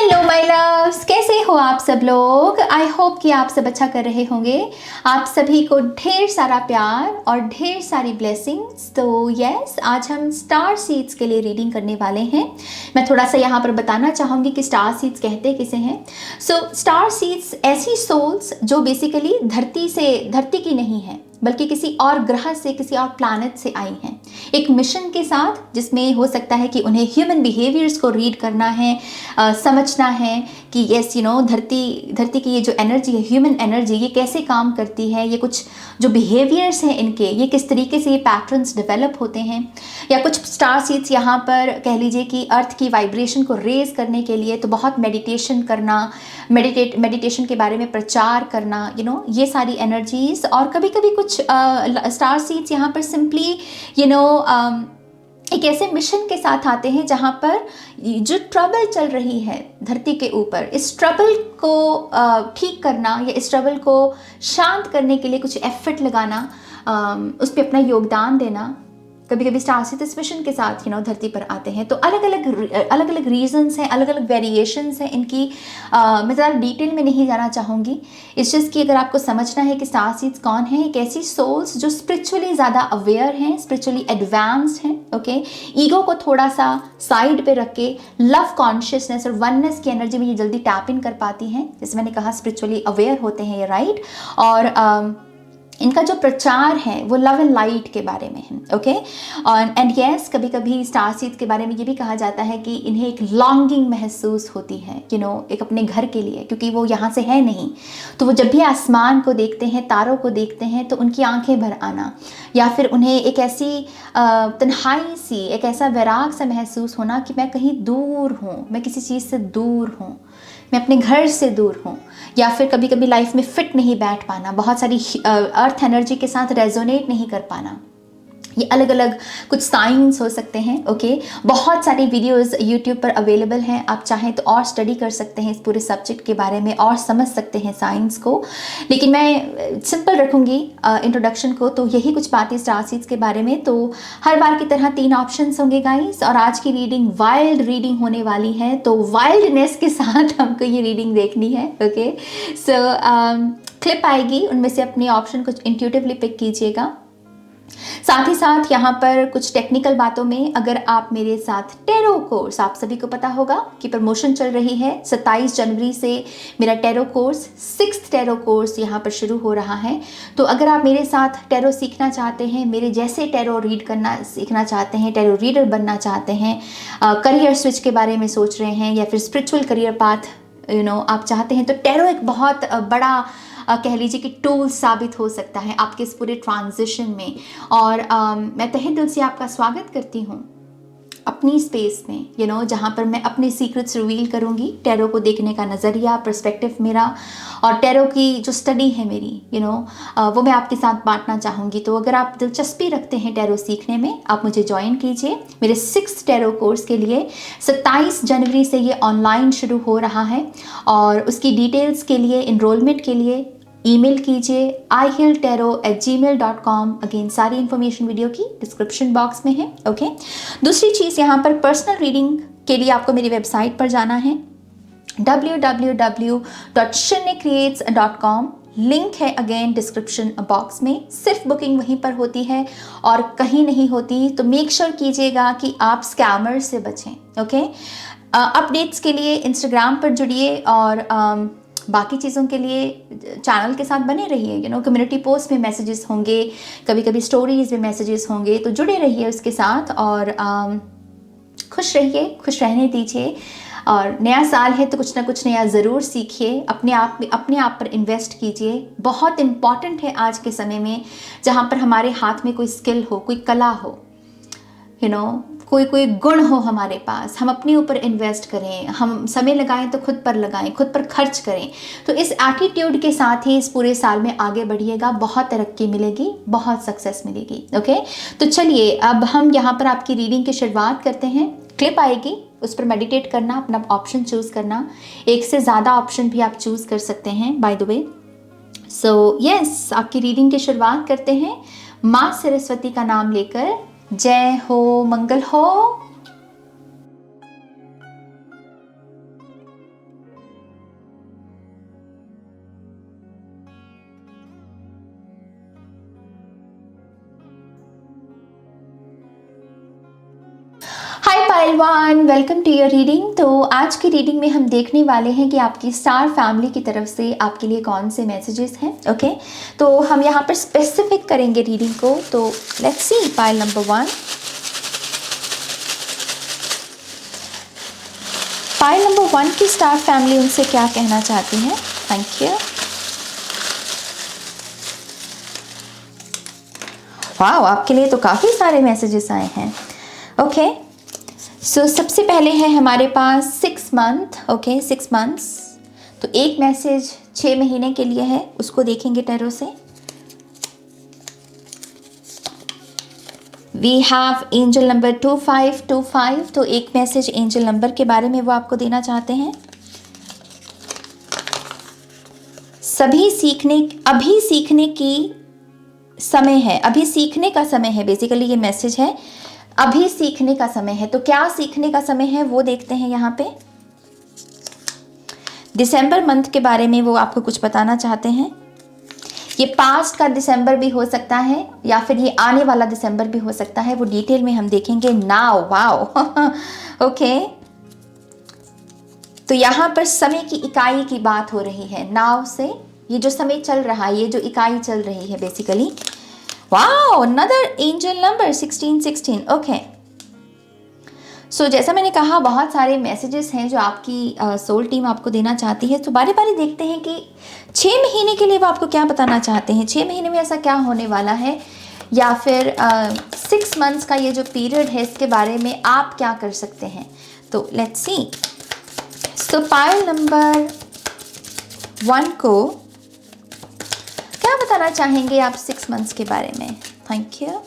Hello my loves, कैसे हो आप सब लोग। आई होप कि आप सब अच्छा कर रहे होंगे। आप सभी को ढेर सारा प्यार और ढेर सारी ब्लेसिंग्स। तो यस, आज हम स्टार सीड्स के लिए रीडिंग करने वाले हैं। मैं थोड़ा सा यहाँ पर बताना चाहूँगी कि स्टार सीड्स कहते किसे हैं। सो स्टार सीड्स ऐसी सोल्स जो बेसिकली धरती की नहीं है, बल्कि किसी और ग्रह से, किसी और प्लैनेट से आई हैं, एक मिशन के साथ, जिसमें हो सकता है कि उन्हें ह्यूमन बिहेवियर्स को रीड करना है, समझना है कि यस धरती की ये जो एनर्जी है, ह्यूमन एनर्जी, ये कैसे काम करती है, ये कुछ जो बिहेवियर्स हैं इनके, ये किस तरीके से ये पैटर्न्स डेवलप होते हैं। या कुछ स्टार सीड्स यहाँ पर कह लीजिए कि अर्थ की वाइब्रेशन को रेज करने के लिए तो बहुत मेडिटेशन करना, मेडिटेशन के बारे में प्रचार करना, ये सारी एनर्जीज। और कभी कभी कुछ स्टार सीड्स यहाँ पर सिंपली एक ऐसे मिशन के साथ आते हैं जहाँ पर जो ट्रबल चल रही है धरती के ऊपर, इस ट्रबल को ठीक करना या इस ट्रबल को शांत करने के लिए कुछ एफर्ट लगाना, उस पर अपना योगदान देना। कभी कभी स्टार सीड्स इस मिशन के साथ धरती पर आते हैं। तो अलग अलग रीजंस हैं, अलग अलग वेरिएशंस हैं इनकी। मैं ज़्यादा डिटेल में नहीं जाना चाहूँगी। इट्स जस्ट कि अगर आपको समझना है कि स्टार सीड्स कौन है, एक ऐसी सोल्स जो स्पिरिचुअली ज़्यादा अवेयर हैं, स्पिरिचुअली एडवांस्ड हैं। ओके, ईगो को थोड़ा सा साइड पे रख के लव कॉन्शियसनेस और वननेस की एनर्जी में ये जल्दी टैप इन कर पाती हैं। जैसे मैंने कहा, स्पिरिचुअली अवेयर होते हैं ये, राइट। और इनका जो प्रचार है वो लव एंड लाइट के बारे में है। ओके, और एंड यस, कभी कभी स्टार सीड्स के बारे में ये भी कहा जाता है कि इन्हें एक लॉन्गिंग महसूस होती है, एक अपने घर के लिए, क्योंकि वो यहाँ से है नहीं। तो वो जब भी आसमान को देखते हैं, तारों को देखते हैं, तो उनकी आंखें भर आना, या फिर उन्हें एक ऐसी तन्हाई सी, एक ऐसा वैराग सा महसूस होना कि मैं कहीं दूर हूँ, मैं किसी चीज़ से दूर हूँ, मैं अपने घर से दूर हूँ। या फिर कभी कभी लाइफ में फिट नहीं बैठ पाना, बहुत सारी अर्थ एनर्जी के साथ रेजोनेट नहीं कर पाना। ये अलग अलग कुछ साइंस हो सकते हैं। ओके, बहुत सारी वीडियोस यूट्यूब पर अवेलेबल हैं, आप चाहें तो और स्टडी कर सकते हैं इस पूरे सब्जेक्ट के बारे में और समझ सकते हैं साइंस को। लेकिन मैं सिंपल रखूँगी इंट्रोडक्शन को। तो यही कुछ बातें स्टार सीड्स के बारे में। तो हर बार की तरह 3 ऑप्शंस होंगे गाइस, और आज की रीडिंग वाइल्ड रीडिंग होने वाली है, तो वाइल्डनेस के साथ हमको ये रीडिंग देखनी है। ओके, सो क्लिप आएगी, उनमें से अपने ऑप्शन कुछ इंट्यूटिवली पिक कीजिएगा। साथ ही साथ यहाँ पर कुछ टेक्निकल बातों में, अगर आप मेरे साथ टैरो कोर्स, आप सभी को पता होगा कि प्रमोशन चल रही है। 27 जनवरी से मेरा tarot course, 6th tarot course यहाँ पर शुरू हो रहा है। तो अगर आप मेरे साथ टैरो सीखना चाहते हैं, मेरे जैसे टैरो रीड करना सीखना चाहते हैं, टैरो रीडर बनना चाहते हैं, करियर स्विच के बारे में सोच रहे हैं, या फिर स्पिरिचुअल करियर पाथ आप चाहते हैं, तो टैरो एक बहुत बड़ा कह लीजिए कि टूल साबित हो सकता है आपके इस पूरे ट्रांजिशन में। और मैं तहे दिल से आपका स्वागत करती हूँ अपनी स्पेस में, जहाँ पर मैं अपने सीक्रेट्स रिवील करूँगी। टैरो को देखने का नज़रिया, पर्सपेक्टिव मेरा, और टैरो की जो स्टडी है मेरी, वो मैं आपके साथ बांटना चाहूँगी। तो अगर आप दिलचस्पी रखते हैं टैरो सीखने में, आप मुझे ज्वाइन कीजिए मेरे 6th टैरो कोर्स के लिए। 27 जनवरी से ये ऑनलाइन शुरू हो रहा है, और उसकी डिटेल्स के लिए, इनरोलमेंट के लिए ईमेल कीजिए ihilltarot@gmail.com। अगेन सारी इन्फॉर्मेशन वीडियो की डिस्क्रिप्शन बॉक्स में है। ओके, दूसरी चीज़, यहाँ पर पर्सनल रीडिंग के लिए आपको मेरी वेबसाइट पर जाना है, www.shinnecreates.com। लिंक है अगेन डिस्क्रिप्शन बॉक्स में। सिर्फ बुकिंग वहीं पर होती है और कहीं नहीं होती। तो मेक श्योर कीजिएगा कि आप स्कैमर से बचें। ओके, अपडेट्स के लिए इंस्टाग्राम पर जुड़िए, और बाकी चीज़ों के लिए चैनल के साथ बने रहिए। कम्युनिटी पोस्ट में मैसेजेस होंगे, कभी कभी स्टोरीज में मैसेजेस होंगे, तो जुड़े रहिए उसके साथ। और खुश रहिए, खुश रहने दीजिए। और नया साल है तो कुछ ना कुछ नया ज़रूर सीखिए, अपने आप पर इन्वेस्ट कीजिए। बहुत इम्पॉर्टेंट है आज के समय में, जहाँ पर हमारे हाथ में कोई स्किल हो, कोई कला हो, कोई गुण हो हमारे पास, हम अपने ऊपर इन्वेस्ट करें, हम समय लगाएं तो खुद पर लगाएं, खुद पर खर्च करें। तो इस एटीट्यूड के साथ ही इस पूरे साल में आगे बढ़िएगा, बहुत तरक्की मिलेगी, बहुत सक्सेस मिलेगी। ओके, तो चलिए अब हम यहाँ पर आपकी रीडिंग की शुरुआत करते हैं। क्लिप आएगी, उस पर मेडिटेट करना, अपना ऑप्शन चूज़ करना। एक से ज़्यादा ऑप्शन भी आप चूज़ कर सकते हैं by the way. So yes, आपकी रीडिंग की शुरुआत करते हैं माँ सरस्वती का नाम लेकर। जय हो, मंगल हो। Everyone, welcome to your reading. तो आज की रीडिंग में हम देखने वाले हैं कि आपकी स्टार फैमिली की तरफ से आपके लिए कौन से मैसेजेस हैं। ओके, तो हम यहाँ पर स्पेसिफिक करेंगे रीडिंग को। तो let's see pile number 1। Pile number 1 की स्टार फैमिली उनसे क्या कहना चाहती है। Thank you. वाह, आपके लिए तो काफ़ी सारे मैसेजेस आए हैं। ओके, सो सबसे पहले है हमारे पास 6 मंथ। Okay, 6 months. तो एक मैसेज 6 महीने के लिए है, उसको देखेंगे टैरो से। We have angel number 2525। तो एक मैसेज एंजल नंबर के बारे में वो आपको देना चाहते हैं। अभी सीखने की समय है, अभी सीखने का समय है। बेसिकली ये मैसेज है, अभी सीखने का समय है। तो क्या सीखने का समय है वो देखते हैं यहाँ पे। दिसंबर मंथ के बारे में वो आपको कुछ बताना चाहते हैं। ये पास्ट का दिसंबर भी हो सकता है या फिर ये आने वाला दिसंबर भी हो सकता है, वो डिटेल में हम देखेंगे नाउ। वाओ ओके, तो यहाँ पर समय की इकाई की बात हो रही है। नाउ से ये जो समय चल रहा है, ये जो इकाई चल रही है basically. Wow, another angel number 1616। Okay, so जैसा मैंने कहा बहुत सारे मैसेजेस हैं जो आपकी सोल टीम आपको देना चाहती है। तो बारी बारी देखते हैं कि 6 महीने के लिए वो आपको क्या बताना चाहते हैं। 6 महीने में ऐसा क्या होने वाला है, या फिर 6 मंथ्स का ये जो पीरियड है इसके बारे में आप क्या कर सकते हैं। तो let's see. So pile number 1 को क्या बताना चाहेंगे आप 6 मंथ्स के बारे में। Thank you.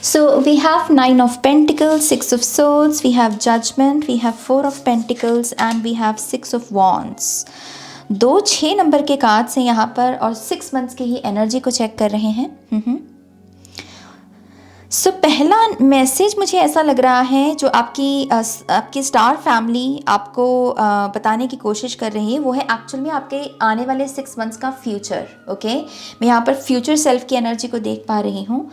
So we have 9 of Pentacles, 6 of Swords, we have Judgment, we have 4 of Pentacles and we have 6 of Wands। 6 number के कार्ड्स हैं यहाँ पर और 6 मंथ्स की ही एनर्जी को चेक कर रहे हैं। सो पहला मैसेज मुझे ऐसा लग रहा है जो आपकी स्टार फैमिली आपको बताने की कोशिश कर रही है, वो है एक्चुअल में आपके आने वाले 6 मंथ्स का फ्यूचर। ओके, मैं यहाँ पर फ्यूचर सेल्फ की एनर्जी को देख पा रही हूँ।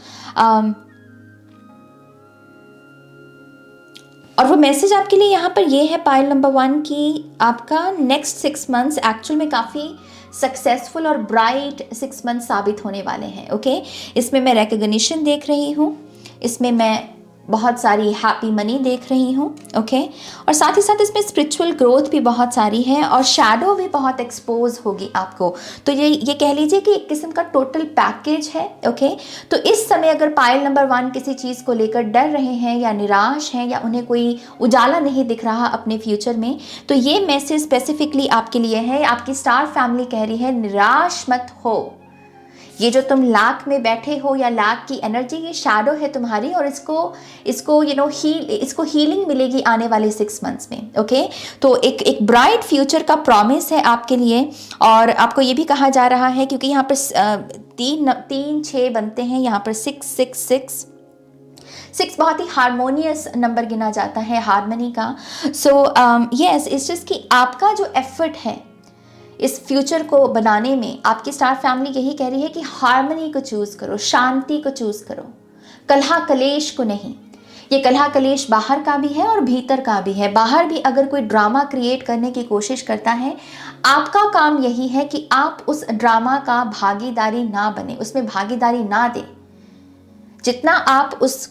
और वो मैसेज आपके लिए यहाँ पर ये है पाइल नंबर 1 की आपका नेक्स्ट 6 मंथ्स एक्चुअल में काफ़ी सक्सेसफुल और ब्राइट 6 मंथ साबित होने वाले हैं। ओके, इसमें मैं रिकॉग्निशन देख रही हूँ, इसमें मैं बहुत सारी हैप्पी मनी देख रही हूँ। ओके, और साथ ही साथ इसमें स्पिरिचुअल ग्रोथ भी बहुत सारी है और शैडो भी बहुत एक्सपोज होगी आपको। तो ये कह लीजिए कि एक किस्म का टोटल पैकेज है। ओके, तो इस समय अगर पाइल नंबर 1 किसी चीज़ को लेकर डर रहे हैं या निराश हैं या उन्हें कोई उजाला नहीं दिख रहा अपने फ्यूचर में, तो ये मैसेज स्पेसिफिकली आपके लिए है। आपकी स्टार फैमिली कह रही है निराश मत हो। ये जो तुम लाख में बैठे हो या लाख की एनर्जी, ये शैडो है तुम्हारी और इसको इसको हीलिंग मिलेगी आने वाले 6 मंथ्स में। ओके, तो एक ब्राइट फ्यूचर का प्रॉमिस है आपके लिए। और आपको ये भी कहा जा रहा है क्योंकि यहाँ पर 3 6 बनते हैं, यहाँ पर 6 बहुत ही हारमोनियस नंबर गिना जाता है, हारमनी का। सो यस, इट्स जस्ट कि आपका जो एफर्ट है इस फ्यूचर को बनाने में, आपकी स्टार फैमिली यही कह रही है कि हार्मनी को चूज करो, शांति को चूज करो, कलह कलेश को नहीं। ये कलह कलेश बाहर का भी है और भीतर का भी है। बाहर भी अगर कोई ड्रामा क्रिएट करने की कोशिश करता है, आपका काम यही है कि आप उस ड्रामा का भागीदारी ना बने, उसमें भागीदारी ना दें। जितना आप उस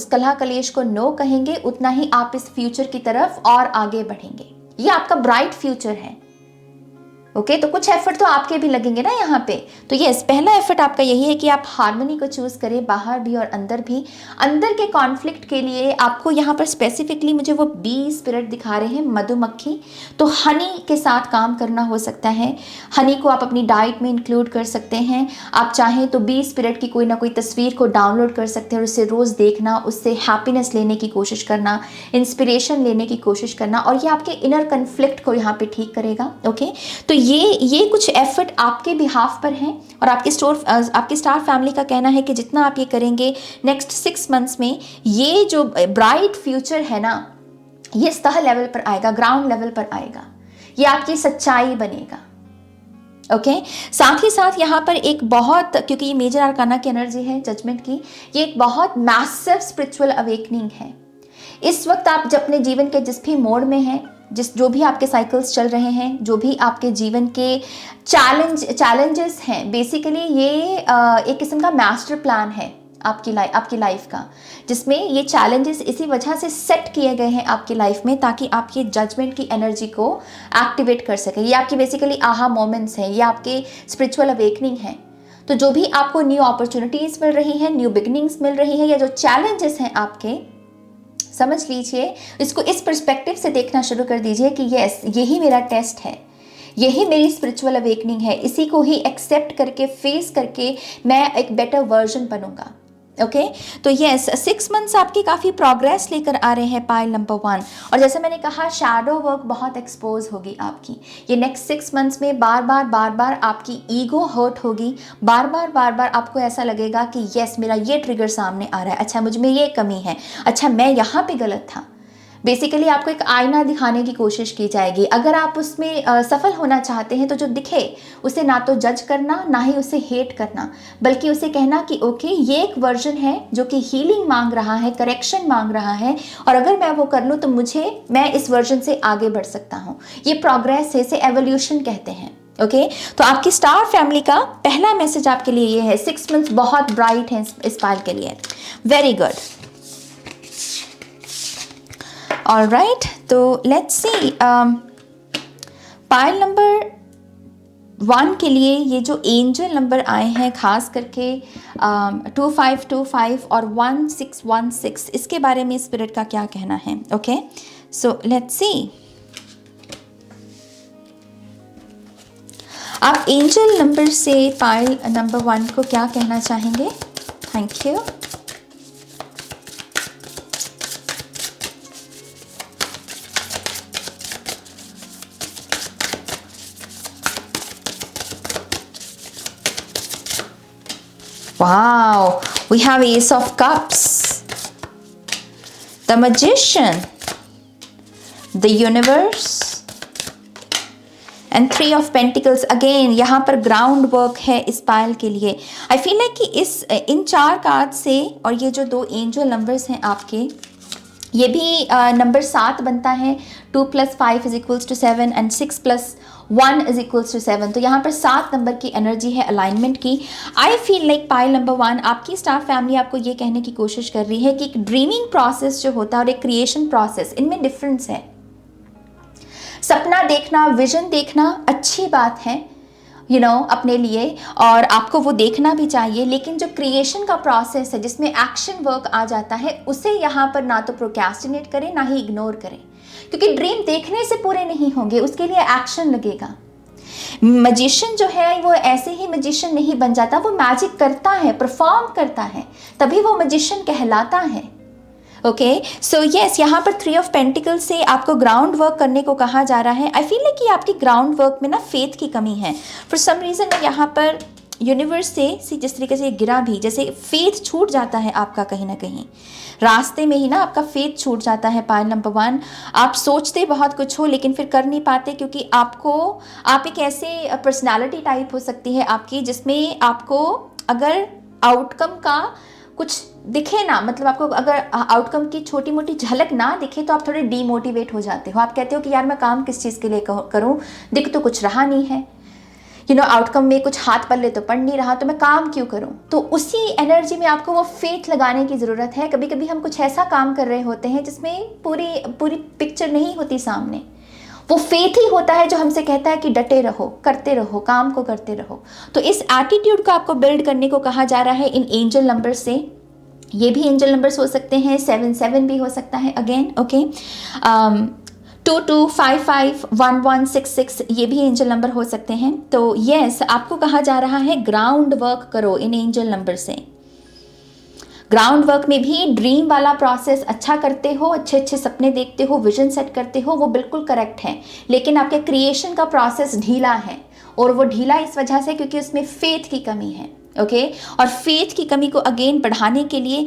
कलह कलेश को नो कहेंगे, उतना ही आप इस फ्यूचर की तरफ और आगे बढ़ेंगे। ये आपका ब्राइट फ्यूचर है। ओके, तो कुछ एफर्ट तो आपके भी लगेंगे ना यहाँ पे। तो यस, पहला एफर्ट आपका यही है कि आप हार्मनी को चूज करें, बाहर भी और अंदर भी। अंदर के कॉन्फ्लिक्ट के लिए आपको यहाँ पर स्पेसिफिकली मुझे वो बी स्पिरिट दिखा रहे हैं, मधुमक्खी। तो हनी के साथ काम करना हो सकता है। हनी को आप अपनी डाइट में इंक्लूड कर सकते हैं। आप चाहें तो बी स्पिरिट की कोई ना कोई तस्वीर को डाउनलोड कर सकते हैं और उसे रोज़ देखना, उससे हैप्पीनेस लेने की कोशिश करना, इंस्पिरेशन लेने की कोशिश करना, और ये आपके इनर कन्फ्लिक्ट को यहाँ पे ठीक करेगा। ओके, तो ये कुछ एफर्ट आपके बिहाफ पर हैं और आपकी स्टार फैमिली का कहना है कि जितना आप ये करेंगे नेक्स्ट 6 मंथ्स में, ये जो ब्राइट फ्यूचर है ना, ये सतह लेवल पर आएगा, ग्राउंड लेवल पर आएगा, ये आपकी सच्चाई बनेगा। ओके साथ ही साथ यहाँ पर एक बहुत, क्योंकि ये मेजर आर्काना की एनर्जी है जजमेंट की, ये एक बहुत मैसिव स्पिरिचुअल अवेकनिंग है। इस वक्त आप जब अपने जीवन के जिस भी मोड़ में हैं, जो भी आपके साइकिल्स चल रहे हैं, जो भी आपके जीवन के चैलेंजेस हैं, बेसिकली ये एक किस्म का मास्टर प्लान है आपकी लाइफ का, जिसमें ये चैलेंजेस इसी वजह से सेट किए गए हैं आपकी लाइफ में, ताकि आप ये जजमेंट की एनर्जी को एक्टिवेट कर सकें। ये आपकी बेसिकली आहा मोमेंट्स हैं, ये आपके स्पिरिचुअल अवेकनिंग है। तो जो भी आपको न्यू अपॉर्चुनिटीज़ मिल रही हैं, न्यू बिगिनिंग्स मिल रही हैं, या जो चैलेंजेस हैं आपके, समझ लीजिए इसको इस पर्सपेक्टिव से देखना शुरू कर दीजिए कि यस, यही मेरा टेस्ट है, यही मेरी स्पिरिचुअल अवेकनिंग है, इसी को ही एक्सेप्ट करके, फेस करके मैं एक बेटर वर्जन बनूंगा। ओके तो यस, 6 मंथ्स आपकी काफ़ी प्रोग्रेस लेकर आ रहे हैं पाइल नंबर 1। और जैसे मैंने कहा, शैडो वर्क बहुत एक्सपोज होगी आपकी ये नेक्स्ट 6 मंथ्स में। बार बार आपकी ईगो हर्ट होगी, बार बार आपको ऐसा लगेगा कि यस, मेरा ये ट्रिगर सामने आ रहा है, अच्छा मुझ में ये कमी है, अच्छा मैं यहाँ पे गलत था। बेसिकली आपको एक आईना दिखाने की कोशिश की जाएगी। अगर आप उसमें सफल होना चाहते हैं तो जो दिखे उसे ना तो जज करना, ना ही उसे हेट करना, बल्कि उसे कहना कि ओके, ये एक वर्जन है जो कि हीलिंग मांग रहा है, करेक्शन मांग रहा है, और अगर मैं वो कर लूँ तो मैं इस वर्जन से आगे बढ़ सकता हूँ। ये प्रोग्रेस है, इसे एवोल्यूशन कहते हैं। ओके तो आपकी स्टार फैमिली का पहला मैसेज आपके लिए ये है, 6 मंथ्स बहुत ब्राइट हैं इस पाइल के लिए। Very good. ऑल राइट, तो लेट्स सी पाइल नंबर 1 के लिए ये जो एंजल नंबर आए हैं, खास करके 2525 और 1616, इसके बारे में स्पिरिट का क्या कहना है। ओके सो लेट्स सी, आप एंजल नंबर से पाइल नंबर 1 को क्या कहना चाहेंगे। Thank you. Wow, we have Ace of Cups, the Magician, the Universe and 3 of Pentacles. Again यहाँ पर ग्राउंड वर्क है इस पाइल के लिए। आई फील लाइक कि इन 4 कार्ड से, और ये जो 2 एंजल नंबर्स हैं आपके, ये भी नंबर 7 बनता है। 2 + 5 = 7 एंड 6 + 1 = 7। तो यहाँ पर 7 नंबर की एनर्जी है अलाइनमेंट की। I feel like pile number 1, आपकी स्टार फैमिली आपको ये कहने की कोशिश कर रही है कि एक ड्रीमिंग प्रोसेस जो होता है और एक क्रिएशन प्रोसेस, इनमें डिफरेंस है। सपना देखना, विजन देखना अच्छी बात है अपने लिए, और आपको वो देखना भी चाहिए, लेकिन जो क्रिएशन का प्रोसेस है जिसमें एक्शन वर्क आ जाता है, उसे यहाँ पर ना तो प्रोक्रेस्टिनेट करें ना ही इग्नोर करें, क्योंकि ड्रीम देखने से पूरे नहीं होंगे, उसके लिए एक्शन लगेगा। मैजिशियन जो है वो ऐसे ही मैजिशियन नहीं बन जाता, वो मैजिक करता है, परफॉर्म करता है, तभी वो मैजिशियन कहलाता है। ओके सो यस, यहाँ पर 3 ऑफ पेंटिकल से आपको ग्राउंड वर्क करने को कहा जा रहा है। आई फील लाइक कि आपकी ग्राउंड वर्क में ना फेथ की कमी है फॉर सम रीज़न। यहाँ पर यूनिवर्स से जिस तरीके से गिरा भी, जैसे फेथ छूट जाता है आपका कहीं ना कहीं रास्ते में ही ना, आपका फेथ छूट जाता है। पाइल नंबर 1, आप सोचते बहुत कुछ हो लेकिन फिर कर नहीं पाते, क्योंकि आप एक ऐसे पर्सनालिटी टाइप हो सकती है आपकी, जिसमें आपको अगर आउटकम का कुछ दिखे ना, मतलब आपको अगर आउटकम की छोटी मोटी झलक ना दिखे तो आप थोड़े डीमोटिवेट हो जाते हो। आप कहते हो कि यार मैं काम किस चीज़ के लिए करूं, दिख तो कुछ रहा नहीं है, आउटकम में कुछ हाथ पल्ले तो पड़ नहीं रहा, तो मैं काम क्यों करूं। तो उसी एनर्जी में आपको वो फेथ लगाने की ज़रूरत है। कभी कभी हम कुछ ऐसा काम कर रहे होते हैं जिसमें पूरी पिक्चर नहीं होती सामने, वो फेथ ही होता है जो हमसे कहता है कि डटे रहो, करते रहो, काम को करते रहो। तो इस एटीट्यूड को आपको बिल्ड करने को कहा जा रहा है इन एंजल नंबर से। ये भी एंजल नंबर्स हो सकते हैं, 7 भी हो सकता है अगेन। ओके 2255 1166 ये भी एंजल नंबर हो सकते हैं। तो यस, आपको कहा जा रहा है ग्राउंड वर्क करो इन एंजल नंबर से। ग्राउंड वर्क में भी ड्रीम वाला प्रोसेस अच्छा करते हो, अच्छे अच्छे सपने देखते हो, विजन सेट करते हो, वो बिल्कुल करेक्ट है, लेकिन आपके क्रिएशन का प्रोसेस ढीला है, और वो ढीला इस वजह से क्योंकि उसमें फेथ की कमी है। ओके और फेथ की कमी को अगेन बढ़ाने के लिए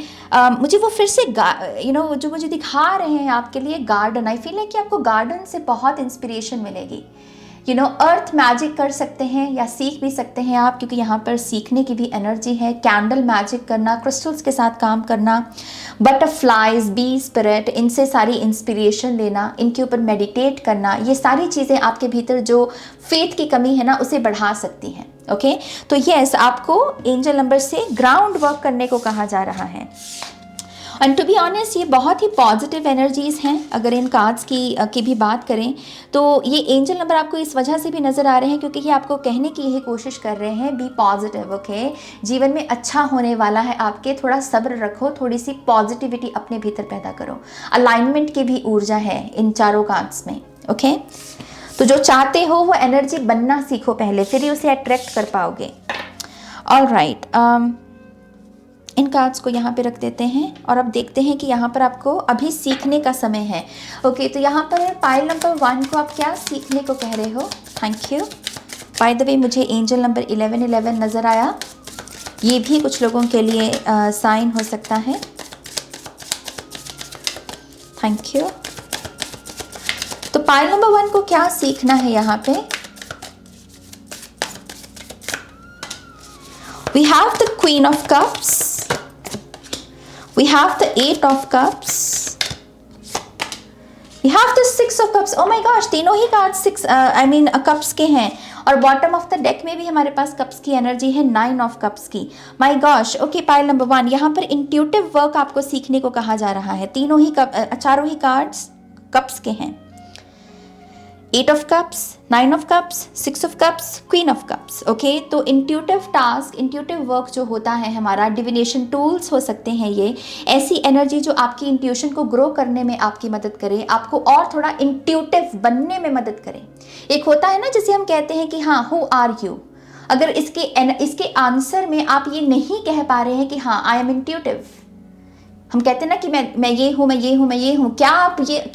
मुझे वो फिर से जो मुझे दिखा रहे हैं आपके लिए गार्डन, आई फील है कि आपको गार्डन से बहुत इंस्पिरेशन मिलेगी। अर्थ मैजिक कर सकते हैं या सीख भी सकते हैं आप, क्योंकि यहाँ पर सीखने की भी एनर्जी है। कैंडल मैजिक करना, क्रिस्टल्स के साथ काम करना, बटरफ्लाइज, बी स्पिरिट, इनसे सारी इंस्पिरेशन लेना, इनके ऊपर मेडिटेट करना, ये सारी चीज़ें आपके भीतर जो फेथ की कमी है ना उसे बढ़ा सकती हैं। ओके तो यस, आपको एंजल नंबर से ग्राउंड वर्क करने को कहा जा रहा है। एंड टू बी ऑनेस्ट, ये बहुत ही पॉजिटिव एनर्जीज़ हैं। अगर इन कार्ड्स की भी बात करें तो ये एंजल नंबर आपको इस वजह से भी नज़र आ रहे हैं क्योंकि ये आपको कहने की यही कोशिश कर रहे हैं, बी पॉजिटिव। ओके जीवन में अच्छा होने वाला है आपके, थोड़ा सब्र रखो, थोड़ी सी पॉजिटिविटी अपने भीतर पैदा करो। अलाइनमेंट की भी ऊर्जा है इन चारों कार्ड्स में। ओके तो जो चाहते हो वो एनर्जी बनना सीखो पहले, फिर ही उसे अट्रैक्ट कर पाओगे। ऑलराइट, इन कार्ड्स को यहाँ पे रख देते हैं और अब देखते हैं कि यहाँ पर आपको अभी सीखने का समय है। ओके तो यहाँ पर पाइल नंबर 1 को आप क्या सीखने को कह रहे हो? Thank you. By the way मुझे एंजल नंबर 1111 नज़र आया, ये भी कुछ लोगों के लिए साइन हो सकता है। Thank you. तो पाइल नंबर 1 को क्या सीखना है यहाँ पे? We have the Queen of Cups. We have the 8 of Cups. We have the 6 of Cups. Oh my gosh, तीनों ही कार्ड 6 कप्स के हैं, और बॉटम ऑफ द डेक में भी हमारे पास कप्स की एनर्जी है, 9 ऑफ कप्स की। My gosh. Okay pile number 1, यहाँ पर इंट्यूटिव वर्क आपको सीखने को कहा जा रहा है। तीनों ही चारों ही कार्ड्स कप्स के हैं। 8 of Cups, 9 of Cups, 6 of Cups, Queen of Cups। Okay तो इंट्यूटिव टास्क, इंट्यूटिव वर्क जो होता है हमारा, डिविनेशन टूल्स हो सकते हैं ये, ऐसी एनर्जी जो आपकी इंट्यूशन को ग्रो करने में आपकी मदद करे, आपको और थोड़ा इंट्यूटिव बनने में मदद करे। एक होता है ना जिसे हम कहते हैं कि हाँ हु आर यू, अगर इसके आंसर में आप ये नहीं कह पा रहे हैं कि हाँ आई एम इंट्यूटिव, हम कहते हैं ना कि मैं ये हूँ, मैं ये हूँ, मैं ये हूँ, क्या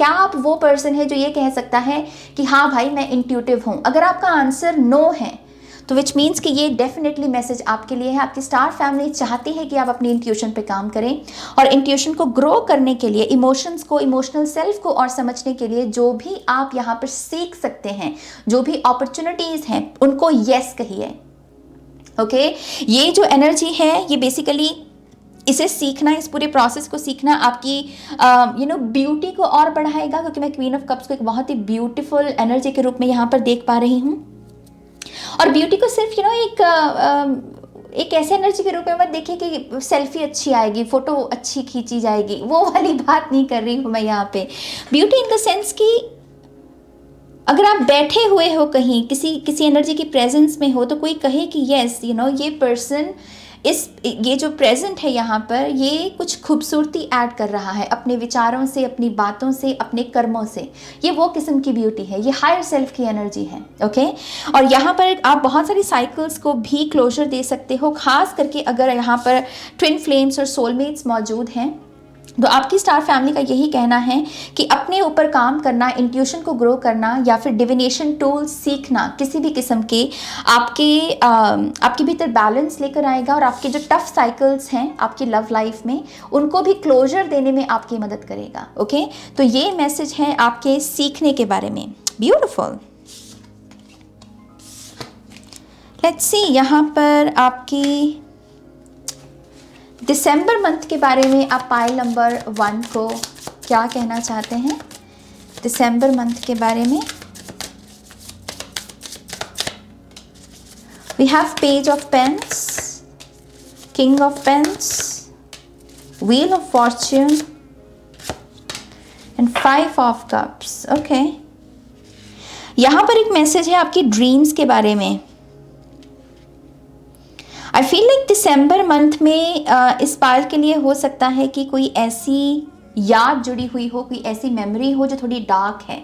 आप वो पर्सन है जो ये कह सकता है कि हाँ भाई मैं इंट्यूटिव हूँ? अगर आपका आंसर नो है तो विच मीन्स कि ये डेफिनेटली मैसेज आपके लिए है। आपकी स्टार फैमिली चाहती है कि आप अपनी इंट्यूशन पे काम करें, और इंट्यूशन को ग्रो करने के लिए, इमोशंस को, इमोशनल सेल्फ को और समझने के लिए जो भी आप यहाँ पर सीख सकते हैं, जो भी अपॉर्चुनिटीज़ हैं, उनको येस कहिए। ओके ये जो एनर्जी है ये बेसिकली इसे सीखना, इस पूरे प्रोसेस को सीखना आपकी ब्यूटी को और बढ़ाएगा, क्योंकि मैं क्वीन ऑफ कप्स को एक बहुत ही ब्यूटीफुल एनर्जी के रूप में यहाँ पर देख पा रही हूँ। और ब्यूटी को सिर्फ एक ऐसे एनर्जी के रूप में मत देखिए कि सेल्फी अच्छी आएगी, फोटो अच्छी खींची जाएगी, वो वाली बात नहीं कर रही हूँ मैं यहाँ पे। ब्यूटी इन द सेंस कि अगर आप बैठे हुए हो कहीं, किसी एनर्जी की प्रेजेंस में हो, तो कोई कहे कि यस ये पर्सन ये जो प्रेजेंट है यहाँ पर, ये कुछ खूबसूरती ऐड कर रहा है अपने विचारों से, अपनी बातों से, अपने कर्मों से। ये वो किस्म की ब्यूटी है, ये हायर सेल्फ की एनर्जी है। ओके और यहाँ पर आप बहुत सारी साइकिल्स को भी क्लोजर दे सकते हो, खास करके अगर यहाँ पर ट्विन फ्लेम्स और सोलमेट्स मौजूद हैं, तो आपकी स्टार फैमिली का यही कहना है कि अपने ऊपर काम करना, इंट्यूशन को ग्रो करना, या फिर डिविनेशन टूल्स सीखना किसी भी किस्म के आपके भीतर बैलेंस लेकर आएगा, और आपके जो टफ साइकिल्स हैं आपकी लव लाइफ में, उनको भी क्लोजर देने में आपकी मदद करेगा। ओके तो ये मैसेज है आपके सीखने के बारे में। ब्यूटिफुल। लेट्स सी यहाँ पर आपकी दिसंबर मंथ के बारे में आप पाइल नंबर 1 को क्या कहना चाहते हैं? दिसंबर मंथ के बारे में we have page of pens, king of pens, wheel of fortune and 5 of cups. Okay यहाँ पर एक मैसेज है आपकी ड्रीम्स के बारे में। I feel like December month में इस पाल के लिए हो सकता है कि कोई ऐसी याद जुड़ी हुई हो, कोई ऐसी मेमोरी हो जो थोड़ी डार्क है।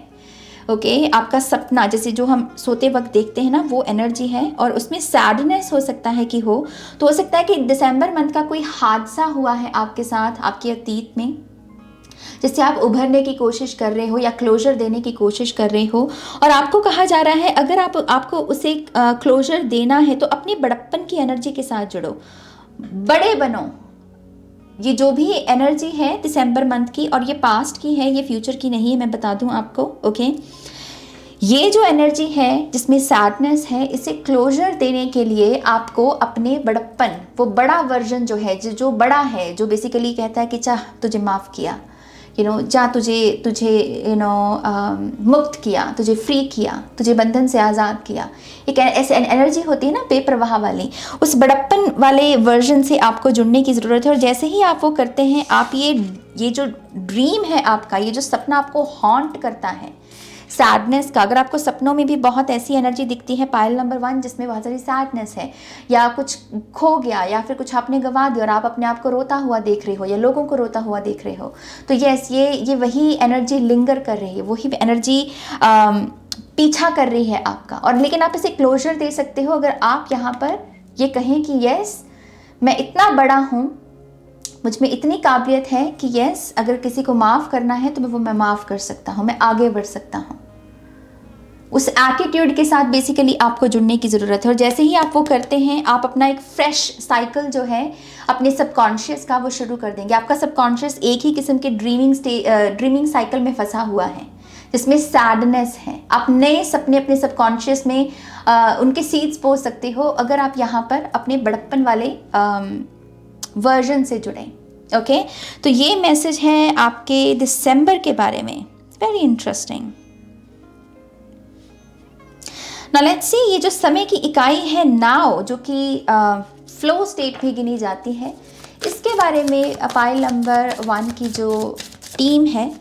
ओके आपका सपना, जैसे जो हम सोते वक्त देखते हैं ना, वो एनर्जी है, और उसमें सैडनेस हो सकता है कि हो सकता है कि दिसंबर मंथ का कोई हादसा हुआ है आपके साथ, आपके अतीत में, जिससे आप उभरने की कोशिश कर रहे हो या क्लोजर देने की कोशिश कर रहे हो। और आपको कहा जा रहा है अगर आपको उसे क्लोजर देना है तो अपनी बड़प्पन की एनर्जी के साथ जुड़ो, बड़े बनो। ये जो भी एनर्जी है दिसंबर मंथ की, और ये पास्ट की है, ये फ्यूचर की नहीं है, मैं बता दूं आपको। ओके ये जो एनर्जी है जिसमें सैडनेस है, इसे क्लोजर देने के लिए आपको अपने बड़प्पन, वो बड़ा वर्जन जो है, जो बड़ा है, जो बेसिकली कहता है कि चाह तुझे माफ़ किया, जा तुझे मुक्त किया, तुझे फ्री किया, तुझे बंधन से आज़ाद किया। एक ऐसे एनर्जी होती है ना बेप्रवाह वाली, उस बड़प्पन वाले वर्जन से आपको जुड़ने की ज़रूरत है। और जैसे ही आप वो करते हैं, आप ये जो ड्रीम है आपका, ये जो सपना आपको हॉन्ट करता है सैडनेस का, अगर आपको सपनों में भी बहुत ऐसी एनर्जी दिखती है पायल नंबर 1 जिसमें बहुत सारी सैडनेस है, या कुछ खो गया, या फिर कुछ आपने गंवा दिया और आप अपने आप को रोता हुआ देख रहे हो या लोगों को रोता हुआ देख रहे हो, तो यस ये वही एनर्जी लिंगर कर रही है, वही एनर्जी पीछा कर रही है आपका। और लेकिन आप इसे क्लोजर दे सकते हो अगर आप यहाँ पर ये कहें कि यस मैं इतना बड़ा हूँ, मुझ में इतनी काबिलियत है कि यस अगर किसी को माफ़ करना है तो मैं माफ़ कर सकता हूँ, मैं आगे बढ़ सकता हूँ। उस एटीट्यूड के साथ बेसिकली आपको जुड़ने की ज़रूरत है। और jैसे ही आप वो करते हैं, आप अपना एक फ्रेश साइकिल जो है अपने सबकॉन्शियस का वो शुरू कर देंगे। आपका सबकॉन्शियस एक ही किस्म के ड्रीमिंग साइकिल में फंसा हुआ है जिसमें सैडनेस है। आप नए सपने अपने सबकॉन्शियस में उनके सीड्स बो सकते हो अगर आप यहाँ पर अपने बड़प्पन वाले वर्जन से जुड़ें। ओके तो ये मैसेज है आपके दिसंबर के बारे में। Very interesting. Now let's see, ये जो समय की इकाई है नाउ, जो कि फ्लो स्टेट में गिनी जाती है, इसके बारे में पाइल नंबर 1 की जो टीम है,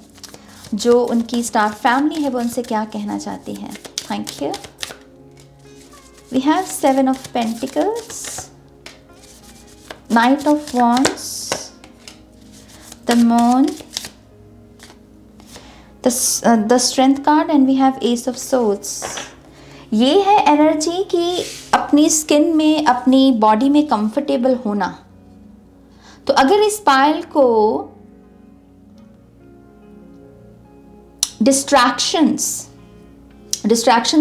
जो उनकी स्टार फैमिली है, वो उनसे क्या कहना चाहती है। Thank you. We have 7 of pentacles, knight of wands, the moon, the strength card, and we have ace of swords. ये है एनर्जी कि अपनी स्किन में, अपनी बॉडी में कंफर्टेबल होना। तो अगर इस पायल को डिस्ट्रैक्शंस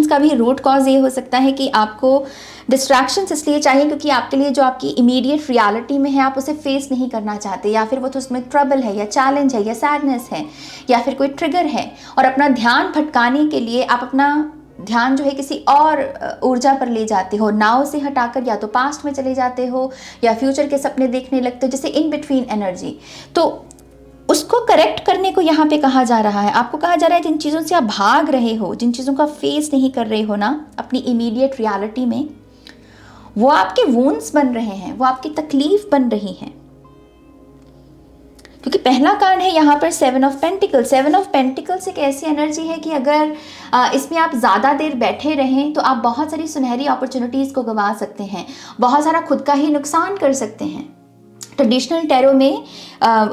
का भी रूट कॉज ये हो सकता है कि आपको डिस्ट्रैक्शंस इसलिए चाहिए क्योंकि आपके लिए जो आपकी इमीडिएट रियलिटी में है आप उसे फेस नहीं करना चाहते, या फिर वो तो उसमें ट्रबल है या चैलेंज है या सैडनेस है या फिर कोई ट्रिगर है, और अपना ध्यान भटकाने के लिए आप अपना ध्यान जो है किसी और ऊर्जा पर ले जाते हो। नाव से हटाकर या तो पास्ट में चले जाते हो या फ्यूचर के सपने देखने लगते हो, जैसे इन बिटवीन एनर्जी। तो उसको करेक्ट करने को यहाँ पे कहा जा रहा है। आपको कहा जा रहा है जिन चीज़ों से आप भाग रहे हो, जिन चीज़ों का फेस नहीं कर रहे हो ना अपनी इमीडिएट रियलिटी में, वो आपके वुंड्स बन रहे हैं, वो आपकी तकलीफ बन रही हैं। क्योंकि पहला कार्ड है यहाँ पर 7 ऑफ पेंटिकल्स। 7 ऑफ पेंटिकल्स एक ऐसी एनर्जी है कि अगर इसमें आप ज़्यादा देर बैठे रहें तो आप बहुत सारी सुनहरी अपॉर्चुनिटीज़ को गंवा सकते हैं, बहुत सारा खुद का ही नुकसान कर सकते हैं। ट्रेडिशनल टैरो में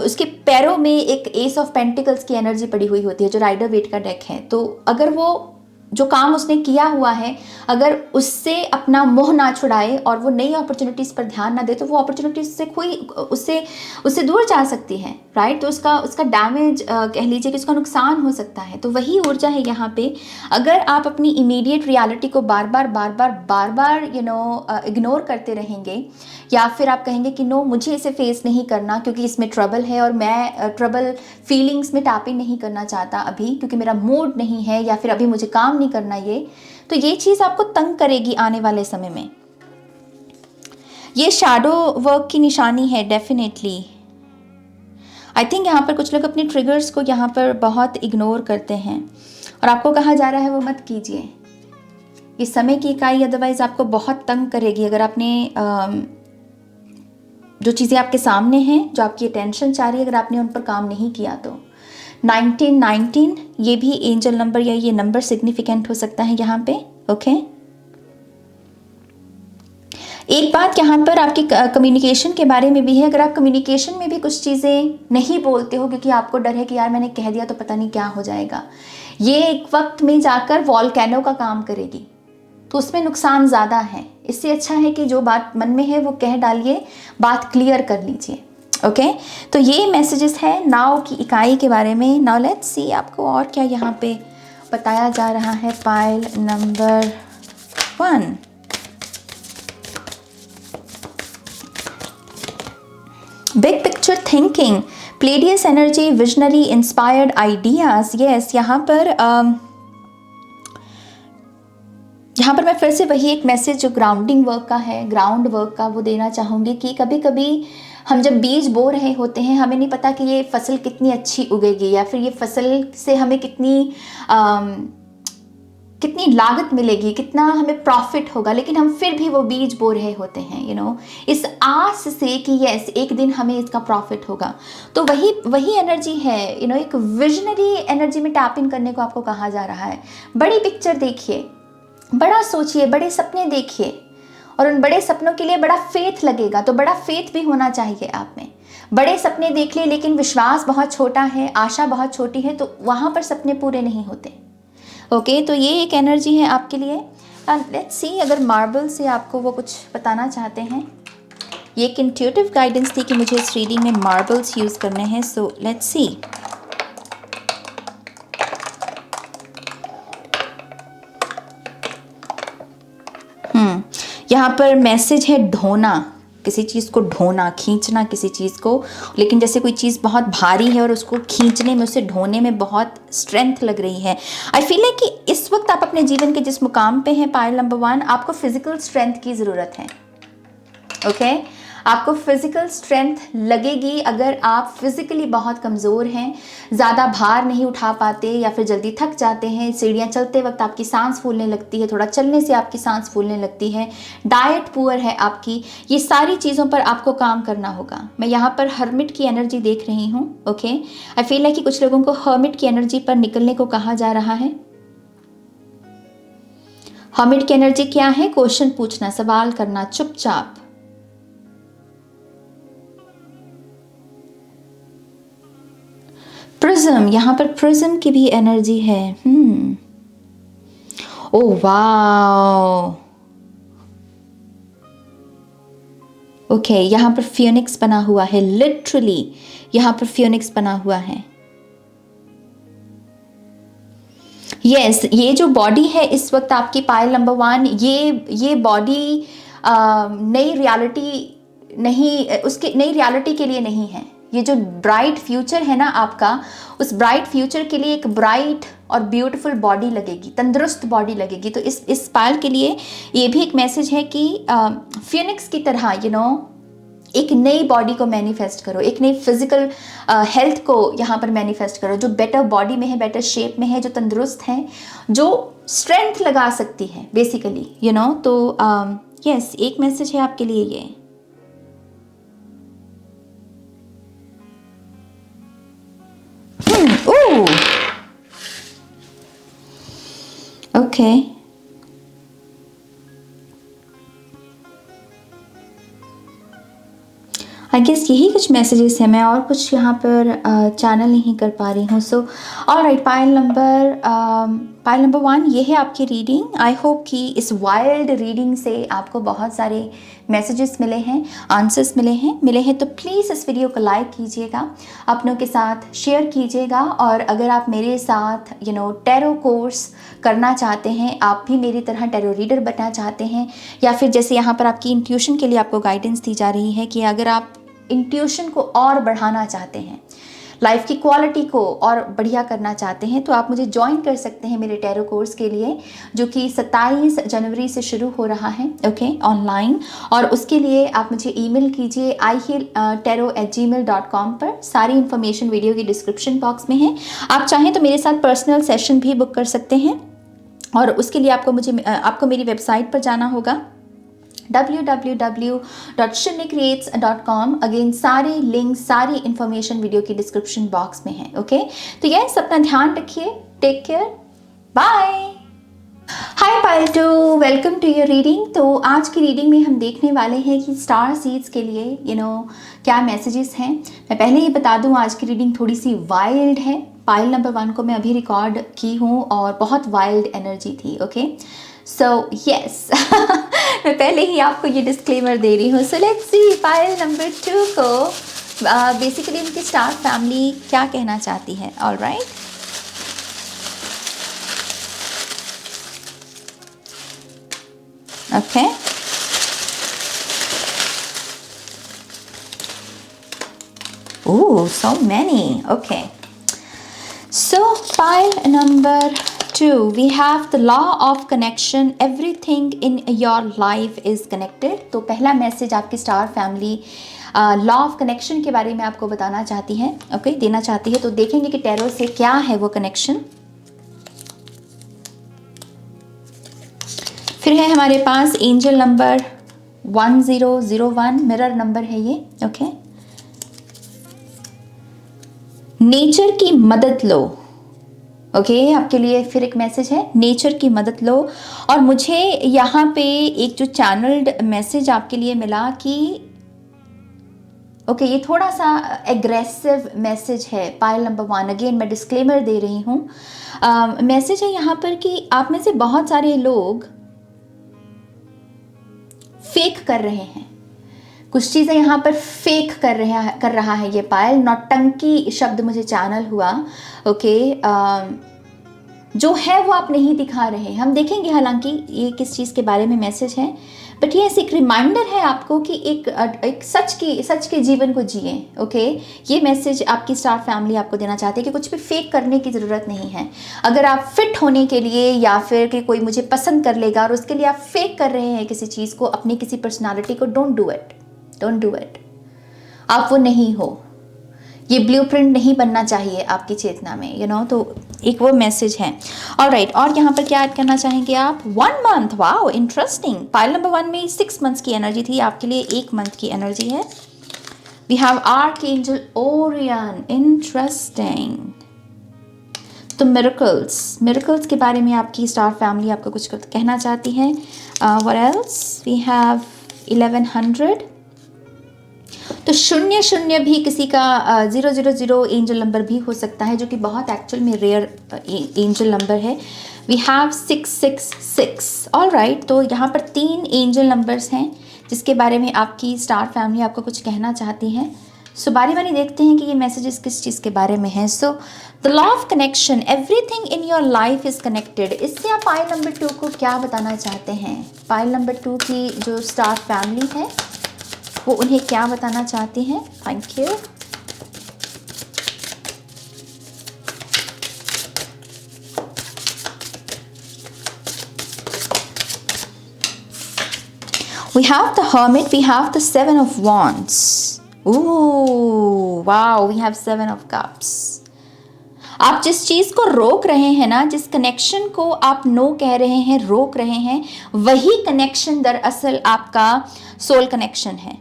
उसके पैरों में एक एस ऑफ पेंटिकल्स की एनर्जी पड़ी हुई होती है, जो राइडर वेट का डेक है। तो अगर वो जो काम उसने किया हुआ है, अगर उससे अपना मोह ना छुड़ाए और वो नई अपॉर्चुनिटीज़ पर ध्यान ना दे, तो वो अपॉर्चुनिटीज़ से कोई उससे दूर जा सकती है, राइट। तो उसका डैमेज कह लीजिए कि उसका नुकसान हो सकता है। तो वही ऊर्जा है यहाँ पे। अगर आप अपनी इमीडिएट रियलिटी को बार बार इग्नोर करते रहेंगे, या फिर आप कहेंगे कि नो मुझे इसे फेस नहीं करना क्योंकि इसमें ट्रबल है और मैं ट्रबल फीलिंग्स में टैपिंग नहीं करना चाहता अभी क्योंकि मेरा मूड नहीं है, या फिर अभी मुझे काम नहीं करना, तो ये चीज़ आपको तंग करेगी आने वाले समय में। ये शैडो वर्क की निशानी है डेफिनेटली। आई थिंक यहाँ पर कुछ लोग अपने ट्रिगर्स को यहाँ पर बहुत इग्नोर करते हैं और आपको कहा जा रहा है वो मत कीजिए। ये समय की इकाई अदरवाइज आपको बहुत तंग करेगी अगर आपने जो चीज़ें आपके सामने हैं, जो आपकी अटेंशन चाह रही है, अगर आपने उन पर काम नहीं किया तो। 1919 ये भी एंजल नंबर या ये नंबर सिग्निफिकेंट हो सकता है यहाँ पे। ओके एक बात यहाँ पर आपकी कम्युनिकेशन के बारे में भी है। अगर आप कम्युनिकेशन में भी कुछ चीज़ें नहीं बोलते हो क्योंकि आपको डर है कि यार मैंने कह दिया तो पता नहीं क्या हो जाएगा, ये एक वक्त में जाकर वॉल्केनो का काम करेगी, तो उसमें नुकसान ज़्यादा है। इससे अच्छा है कि जो बात मन में है वो कह डालिए, बात क्लियर कर लीजिए। ओके, तो ये मैसेजेस है नाउ की इकाई के बारे में। नाउ लेट्स सी आपको और क्या यहाँ पे बताया जा रहा है। Pile number 1, big picture thinking, Pleiades energy, visionary, inspired ideas. Yes, यहाँ पर मैं फिर से वही एक मैसेज जो ग्राउंडिंग वर्क का है, ग्राउंड वर्क का, वो देना चाहूँगी कि कभी कभी हम जब बीज बो रहे होते हैं, हमें नहीं पता कि ये फसल कितनी अच्छी उगेगी या फिर ये फसल से हमें कितनी लागत मिलेगी, कितना हमें प्रॉफिट होगा, लेकिन हम फिर भी वो बीज बो रहे होते हैं इस आस से कि यस एक दिन हमें इसका प्रॉफिट होगा। तो वही एनर्जी है एक विजनरी एनर्जी में टैप इन करने को आपको कहा जा रहा है। बड़ी पिक्चर देखिए, बड़ा सोचिए, बड़े सपने देखिए, और उन बड़े सपनों के लिए बड़ा फेथ लगेगा, तो बड़ा फेथ भी होना चाहिए आप में। बड़े सपने देख लिए लेकिन विश्वास बहुत छोटा है, आशा बहुत छोटी है, तो वहाँ पर सपने पूरे नहीं होते। ओके, तो ये एक एनर्जी है आपके लिए। लेट्स सी अगर मार्बल से आपको वो कुछ बताना चाहते हैं। ये एक इंट्यूटिव गाइडेंस थी कि मुझे इस रीडिंग में मार्बल्स यूज़ करने हैं। So let's see. यहाँ पर मैसेज है ढोना, किसी चीज़ को ढोना, खींचना किसी चीज़ को, लेकिन जैसे कोई चीज़ बहुत भारी है और उसको खींचने में, उसे ढोने में बहुत स्ट्रेंथ लग रही है। आई फील है कि इस वक्त आप अपने जीवन के जिस मुकाम पे हैं, पाइल नंबर 1, आपको फिजिकल स्ट्रेंथ की ज़रूरत है। ओके, आपको फिजिकल स्ट्रेंथ लगेगी अगर आप फिजिकली बहुत कमज़ोर हैं, ज़्यादा भार नहीं उठा पाते या फिर जल्दी थक जाते हैं, सीढ़ियाँ चलते वक्त आपकी सांस फूलने लगती है, थोड़ा चलने से आपकी सांस फूलने लगती है, डाइट पुअर है आपकी, ये सारी चीज़ों पर आपको काम करना होगा। मैं यहाँ पर हर्मिट की एनर्जी देख रही हूँ। ओके, आई फील है कि कुछ लोगों को हर्मिट की एनर्जी पर निकलने को कहा जा रहा है। हर्मिट की एनर्जी क्या है? क्वेश्चन पूछना, सवाल करना, चुपचाप। प्रिज्म, यहाँ पर प्रिज्म की भी एनर्जी है। ओह वाओ, ओके, यहाँ पर फियोनिक्स बना हुआ है, लिटरली यहाँ पर फियोनिक्स बना हुआ है। यस, ये जो बॉडी है इस वक्त आपकी पाइल नंबर 1, ये बॉडी नई रियलिटी के लिए नहीं है। ये जो ब्राइट फ्यूचर है ना आपका, उस ब्राइट फ्यूचर के लिए एक ब्राइट और ब्यूटीफुल बॉडी लगेगी, तंदुरुस्त बॉडी लगेगी। तो इस पाइल के लिए ये भी एक मैसेज है कि फिनिक्स की तरह एक नई बॉडी को मैनिफेस्ट करो, एक नई फिजिकल हेल्थ को यहाँ पर मैनिफेस्ट करो, जो बेटर बॉडी में है, बेटर शेप में है, जो तंदुरुस्त है, जो स्ट्रेंथ लगा सकती है बेसिकली तो यस, एक मैसेज है आपके लिए ये। ओके, आई गेस यही कुछ मैसेजेस हैं, मैं और कुछ यहाँ पर चैनल नहीं कर पा रही हूँ। सो ऑलराइट, पाइल नंबर 1 ये है आपकी रीडिंग। आई होप कि इस वाइल्ड रीडिंग से आपको बहुत सारे मैसेजेस मिले हैं, आंसर्स मिले हैं। तो प्लीज़ इस वीडियो को लाइक कीजिएगा, अपनों के साथ शेयर कीजिएगा, और अगर आप मेरे साथ टैरो कोर्स करना चाहते हैं, आप भी मेरी तरह टैरो रीडर बनना चाहते हैं, या फिर जैसे यहाँ पर आपकी इंट्यूशन के लिए आपको गाइडेंस दी जा रही है कि अगर आप इंट्यूशन को और बढ़ाना चाहते हैं, लाइफ की क्वालिटी को और बढ़िया करना चाहते हैं, तो आप मुझे ज्वाइन कर सकते हैं मेरे टैरो कोर्स के लिए, जो कि 27 जनवरी से शुरू हो रहा है। Okay, online. और उसके लिए आप मुझे ईमेल कीजिए ihealtarot@gmail.com पर। सारी इन्फॉर्मेशन वीडियो की डिस्क्रिप्शन बॉक्स में है। आप चाहें तो मेरे साथ पर्सनल सेशन भी बुक कर सकते हैं, और उसके लिए आपको मेरी वेबसाइट पर जाना होगा www.shinicreates.com। अगेन सारी लिंक, सारी इंफॉर्मेशन वीडियो की डिस्क्रिप्शन बॉक्स में है। ओके, तो यस, अपना ध्यान रखिए, take care, bye. Hi Payal two, welcome to your reading. तो आज की रीडिंग में हम देखने वाले हैं कि स्टार सीड्स के लिए क्या मैसेजेस हैं। मैं पहले ही बता दूं, आज की रीडिंग थोड़ी सी वाइल्ड है। पायल नंबर 1 को मैं अभी रिकॉर्ड की हूँ और बहुत वाइल्ड एनर्जी थी। ओके, सो यस, मैं पहले ही आपको ये डिस्क्लेमर दे रही हूँ। So let's see pile number 2 को बेसिकली उनकी स्टार फैमिली क्या कहना चाहती है। Alright, okay. Ooh, so many. Okay. So pile number 2, we have the law of connection. Everything in your life is connected. तो पहला मैसेज आपकी star family law of connection के बारे में आपको बताना चाहती है, ओके, देना चाहती है। तो देखेंगे कि टैरो से क्या है वो कनेक्शन। फिर है हमारे पास एंजल नंबर 1001, मिरर नंबर है ये, ओके। नेचर की मदद लो, ओके, आपके लिए फिर एक मैसेज है, नेचर की मदद लो। और मुझे यहाँ पे एक जो चैनल्ड मैसेज आपके लिए मिला कि ओके, ये थोड़ा सा एग्रेसिव मैसेज है। पायल नंबर 1, अगेन मैं डिस्क्लेमर दे रही हूँ। मैसेज है यहाँ पर कि आप में से बहुत सारे लोग फेक कर रहे हैं, कुछ चीज़ें यहाँ पर फेक कर रहा है ये पायल। नौटंकी शब्द मुझे चैनल हुआ, ओके। जो है वो आप नहीं दिखा रहे। हम देखेंगे हालांकि ये किस चीज़ के बारे में मैसेज है, बट ये एक रिमाइंडर है आपको कि एक सच के जीवन को जिए, ओके। ये मैसेज आपकी स्टार फैमिली आपको देना चाहते हैं कि कुछ भी फेक करने की ज़रूरत नहीं है। अगर आप फिट होने के लिए या फिर कि कोई मुझे पसंद कर लेगा और उसके लिए आप फेक कर रहे हैं किसी चीज़ को, अपनी किसी पर्सनालिटी को, डोंट डू इट। आप वो नहीं हो, ये ब्लूप्रिंट नहीं बनना चाहिए आपकी चेतना में, तो एक वो मैसेज है। ऑलराइट, और यहाँ पर क्या ऐड करना चाहेंगे आप? 1 month, wow, interesting. Pile number 1 में 6 मंथ्स की एनर्जी थी, आपके लिए 1 मंथ की एनर्जी है। We have archangel Orion, interesting. तो मिरेकल्स के बारे में आपकी स्टार फैमिली आपको कुछ कहना चाहती है। What else? We have 1100। तो 0 भी किसी का 000 एंजल नंबर भी हो सकता है, जो कि बहुत एक्चुअल में रेयर एंजल नंबर है। We have 666। ऑलराइट, तो यहाँ पर 3 एंजल नंबर्स हैं जिसके बारे में आपकी स्टार फैमिली आपको कुछ कहना चाहती है। सो बारी बारी देखते हैं कि ये मैसेजेस किस चीज़ के बारे में है। So the law of connection, everything in your life is connected. इससे आप पाइल नंबर 2 को क्या बताना चाहते हैं? पाइल नंबर 2 की जो स्टार फैमिली है वो उन्हें क्या बताना चाहती हैं? Thank you. We have the Hermit, we have the 7 of Wands. Ooh, wow, we have 7 of Cups. आप जिस चीज़ को रोक रहे हैं ना, जिस कनेक्शन को आप नो कह रहे हैं, रोक रहे हैं, वही कनेक्शन दरअसल आपका सोल कनेक्शन है।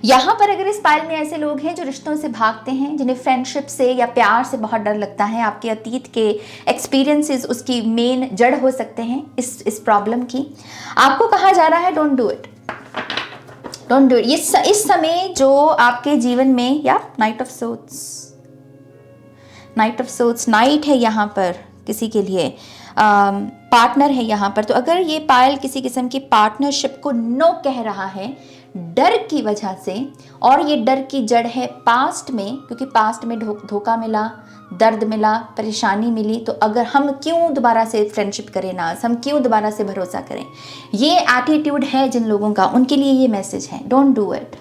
यहाँ पर अगर इस पाइल में ऐसे लोग हैं जो रिश्तों से भागते हैं, जिन्हें फ्रेंडशिप से या प्यार से बहुत डर लगता है, आपके अतीत के एक्सपीरियंसेस उसकी मेन जड़ हो सकते हैं इस प्रॉब्लम की, आपको कहा जा रहा है डोंट डू इट। ये इस समय जो आपके जीवन में, या नाइट ऑफ सोट्स, नाइट है यहाँ पर किसी के लिए, पार्टनर है यहाँ पर। तो अगर ये पायल किसी किस्म की पार्टनरशिप को नो कह रहा है डर की वजह से, और ये डर की जड़ है पास्ट में, क्योंकि पास्ट में धोखा मिला, दर्द मिला, परेशानी मिली, तो अगर हम क्यों दोबारा से फ्रेंडशिप करें ना, हम क्यों दोबारा से भरोसा करें, ये एटीट्यूड है जिन लोगों का, उनके लिए ये मैसेज है, डोंट डू इट।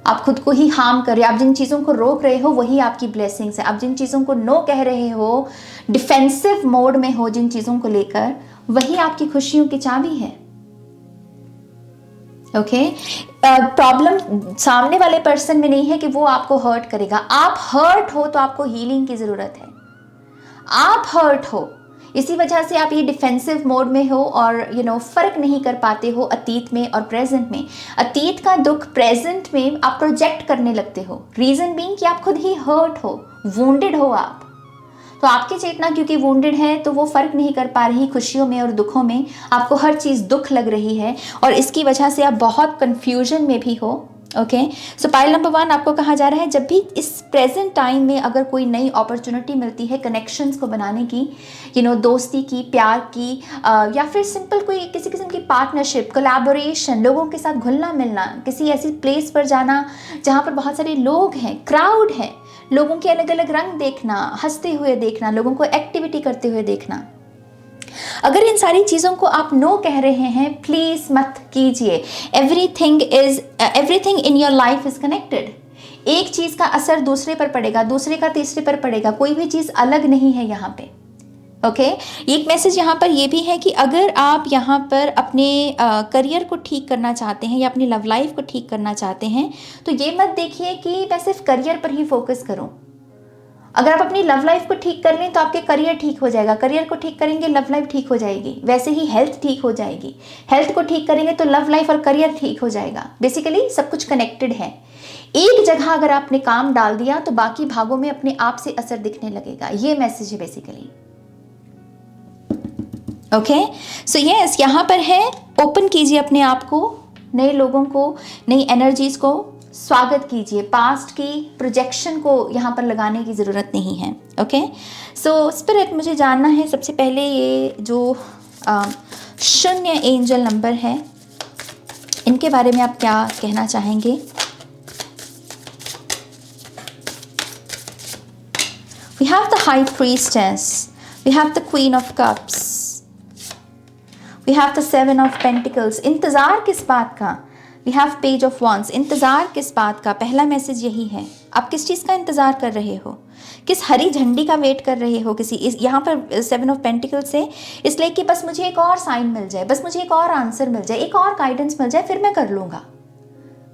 आप खुद को ही हार्म कर रहे हो। आप जिन चीज़ों को रोक रहे हो वही आपकी ब्लेसिंग्स है। आप जिन चीज़ों को नो कह रहे हो, डिफेंसिव मोड में हो जिन चीज़ों को लेकर, वही आपकी खुशियों की चाबी है। ओके, प्रॉब्लम सामने वाले पर्सन में नहीं है कि वो आपको हर्ट करेगा। आप हर्ट हो तो आपको हीलिंग की ज़रूरत है। आप हर्ट हो, इसी वजह से आप ये डिफेंसिव मोड में हो और फ़र्क नहीं कर पाते हो अतीत में और प्रेजेंट में। अतीत का दुख प्रेजेंट में आप प्रोजेक्ट करने लगते हो, रीज़न बीइंग कि आप खुद ही हर्ट हो, वुंडेड हो आप। तो आपकी चेतना क्योंकि वुंडेड है तो वो फर्क नहीं कर पा रही खुशियों में और दुखों में, आपको हर चीज़ दुख लग रही है और इसकी वजह से आप बहुत कंफ्यूजन में भी हो। ओके, सो पाइल नंबर 1 आपको कहा जा रहा है जब भी इस प्रेजेंट टाइम में अगर कोई नई अपॉर्चुनिटी मिलती है कनेक्शंस को बनाने की, दोस्ती की, प्यार की, या फिर सिंपल कोई किसी किस्म की पार्टनरशिप, कोलैबोरेशन, लोगों के साथ घुलना मिलना, किसी ऐसी प्लेस पर जाना जहाँ पर बहुत सारे लोग हैं, क्राउड है, लोगों के अलग अलग रंग देखना, हंसते हुए देखना, लोगों को एक्टिविटी करते हुए देखना, अगर इन सारी चीज़ों को आप नो कह रहे हैं, प्लीज़ मत कीजिए। Everything in your life is connected. एक चीज़ का असर दूसरे पर पड़ेगा, दूसरे का तीसरे पर पड़ेगा, कोई भी चीज़ अलग नहीं है यहाँ पे। ओके, एक मैसेज यहाँ पर ये भी है कि अगर आप यहाँ पर अपने करियर को ठीक करना चाहते हैं या अपनी लव लाइफ को ठीक करना चाहते हैं तो ये मत देखिए कि मैं सिर्फ करियर पर ही फोकस करूँ। अगर आप अपनी लव लाइफ को ठीक कर लें तो आपके करियर ठीक हो जाएगा, करियर को ठीक करेंगे लव लाइफ ठीक हो जाएगी, वैसे ही हेल्थ ठीक हो जाएगी, हेल्थ को ठीक करेंगे तो लव लाइफ और करियर ठीक हो जाएगा। बेसिकली सब कुछ कनेक्टेड है। एक जगह अगर आपने काम डाल दिया तो बाकी भागों में अपने आप से असर दिखने लगेगा, ये मैसेज है बेसिकली। ओके, सो यस, यहाँ पर है ओपन कीजिए अपने आप को, नए लोगों को, नई एनर्जीज को स्वागत कीजिए। पास्ट की प्रोजेक्शन को यहाँ पर लगाने की ज़रूरत नहीं है। ओके, सो स्पिरिट मुझे जानना है सबसे पहले ये जो शून्य एंजल नंबर है इनके बारे में आप क्या कहना चाहेंगे। We have the high priestess, we have the queen of cups, we have the 7 of pentacles. इंतज़ार किस बात का? We have page of wands. इंतज़ार किस बात का? पहला मैसेज यही है। आप किस चीज़ का इंतज़ार कर रहे हो? किस हरी झंडी का वेट कर रहे हो? किसी इस यहाँ पर 7 ऑफ पेंटिकल्स से इसलिए कि बस मुझे एक और साइन मिल जाए, बस मुझे एक और आंसर मिल जाए, एक और गाइडेंस मिल जाए, फिर मैं कर लूँगा।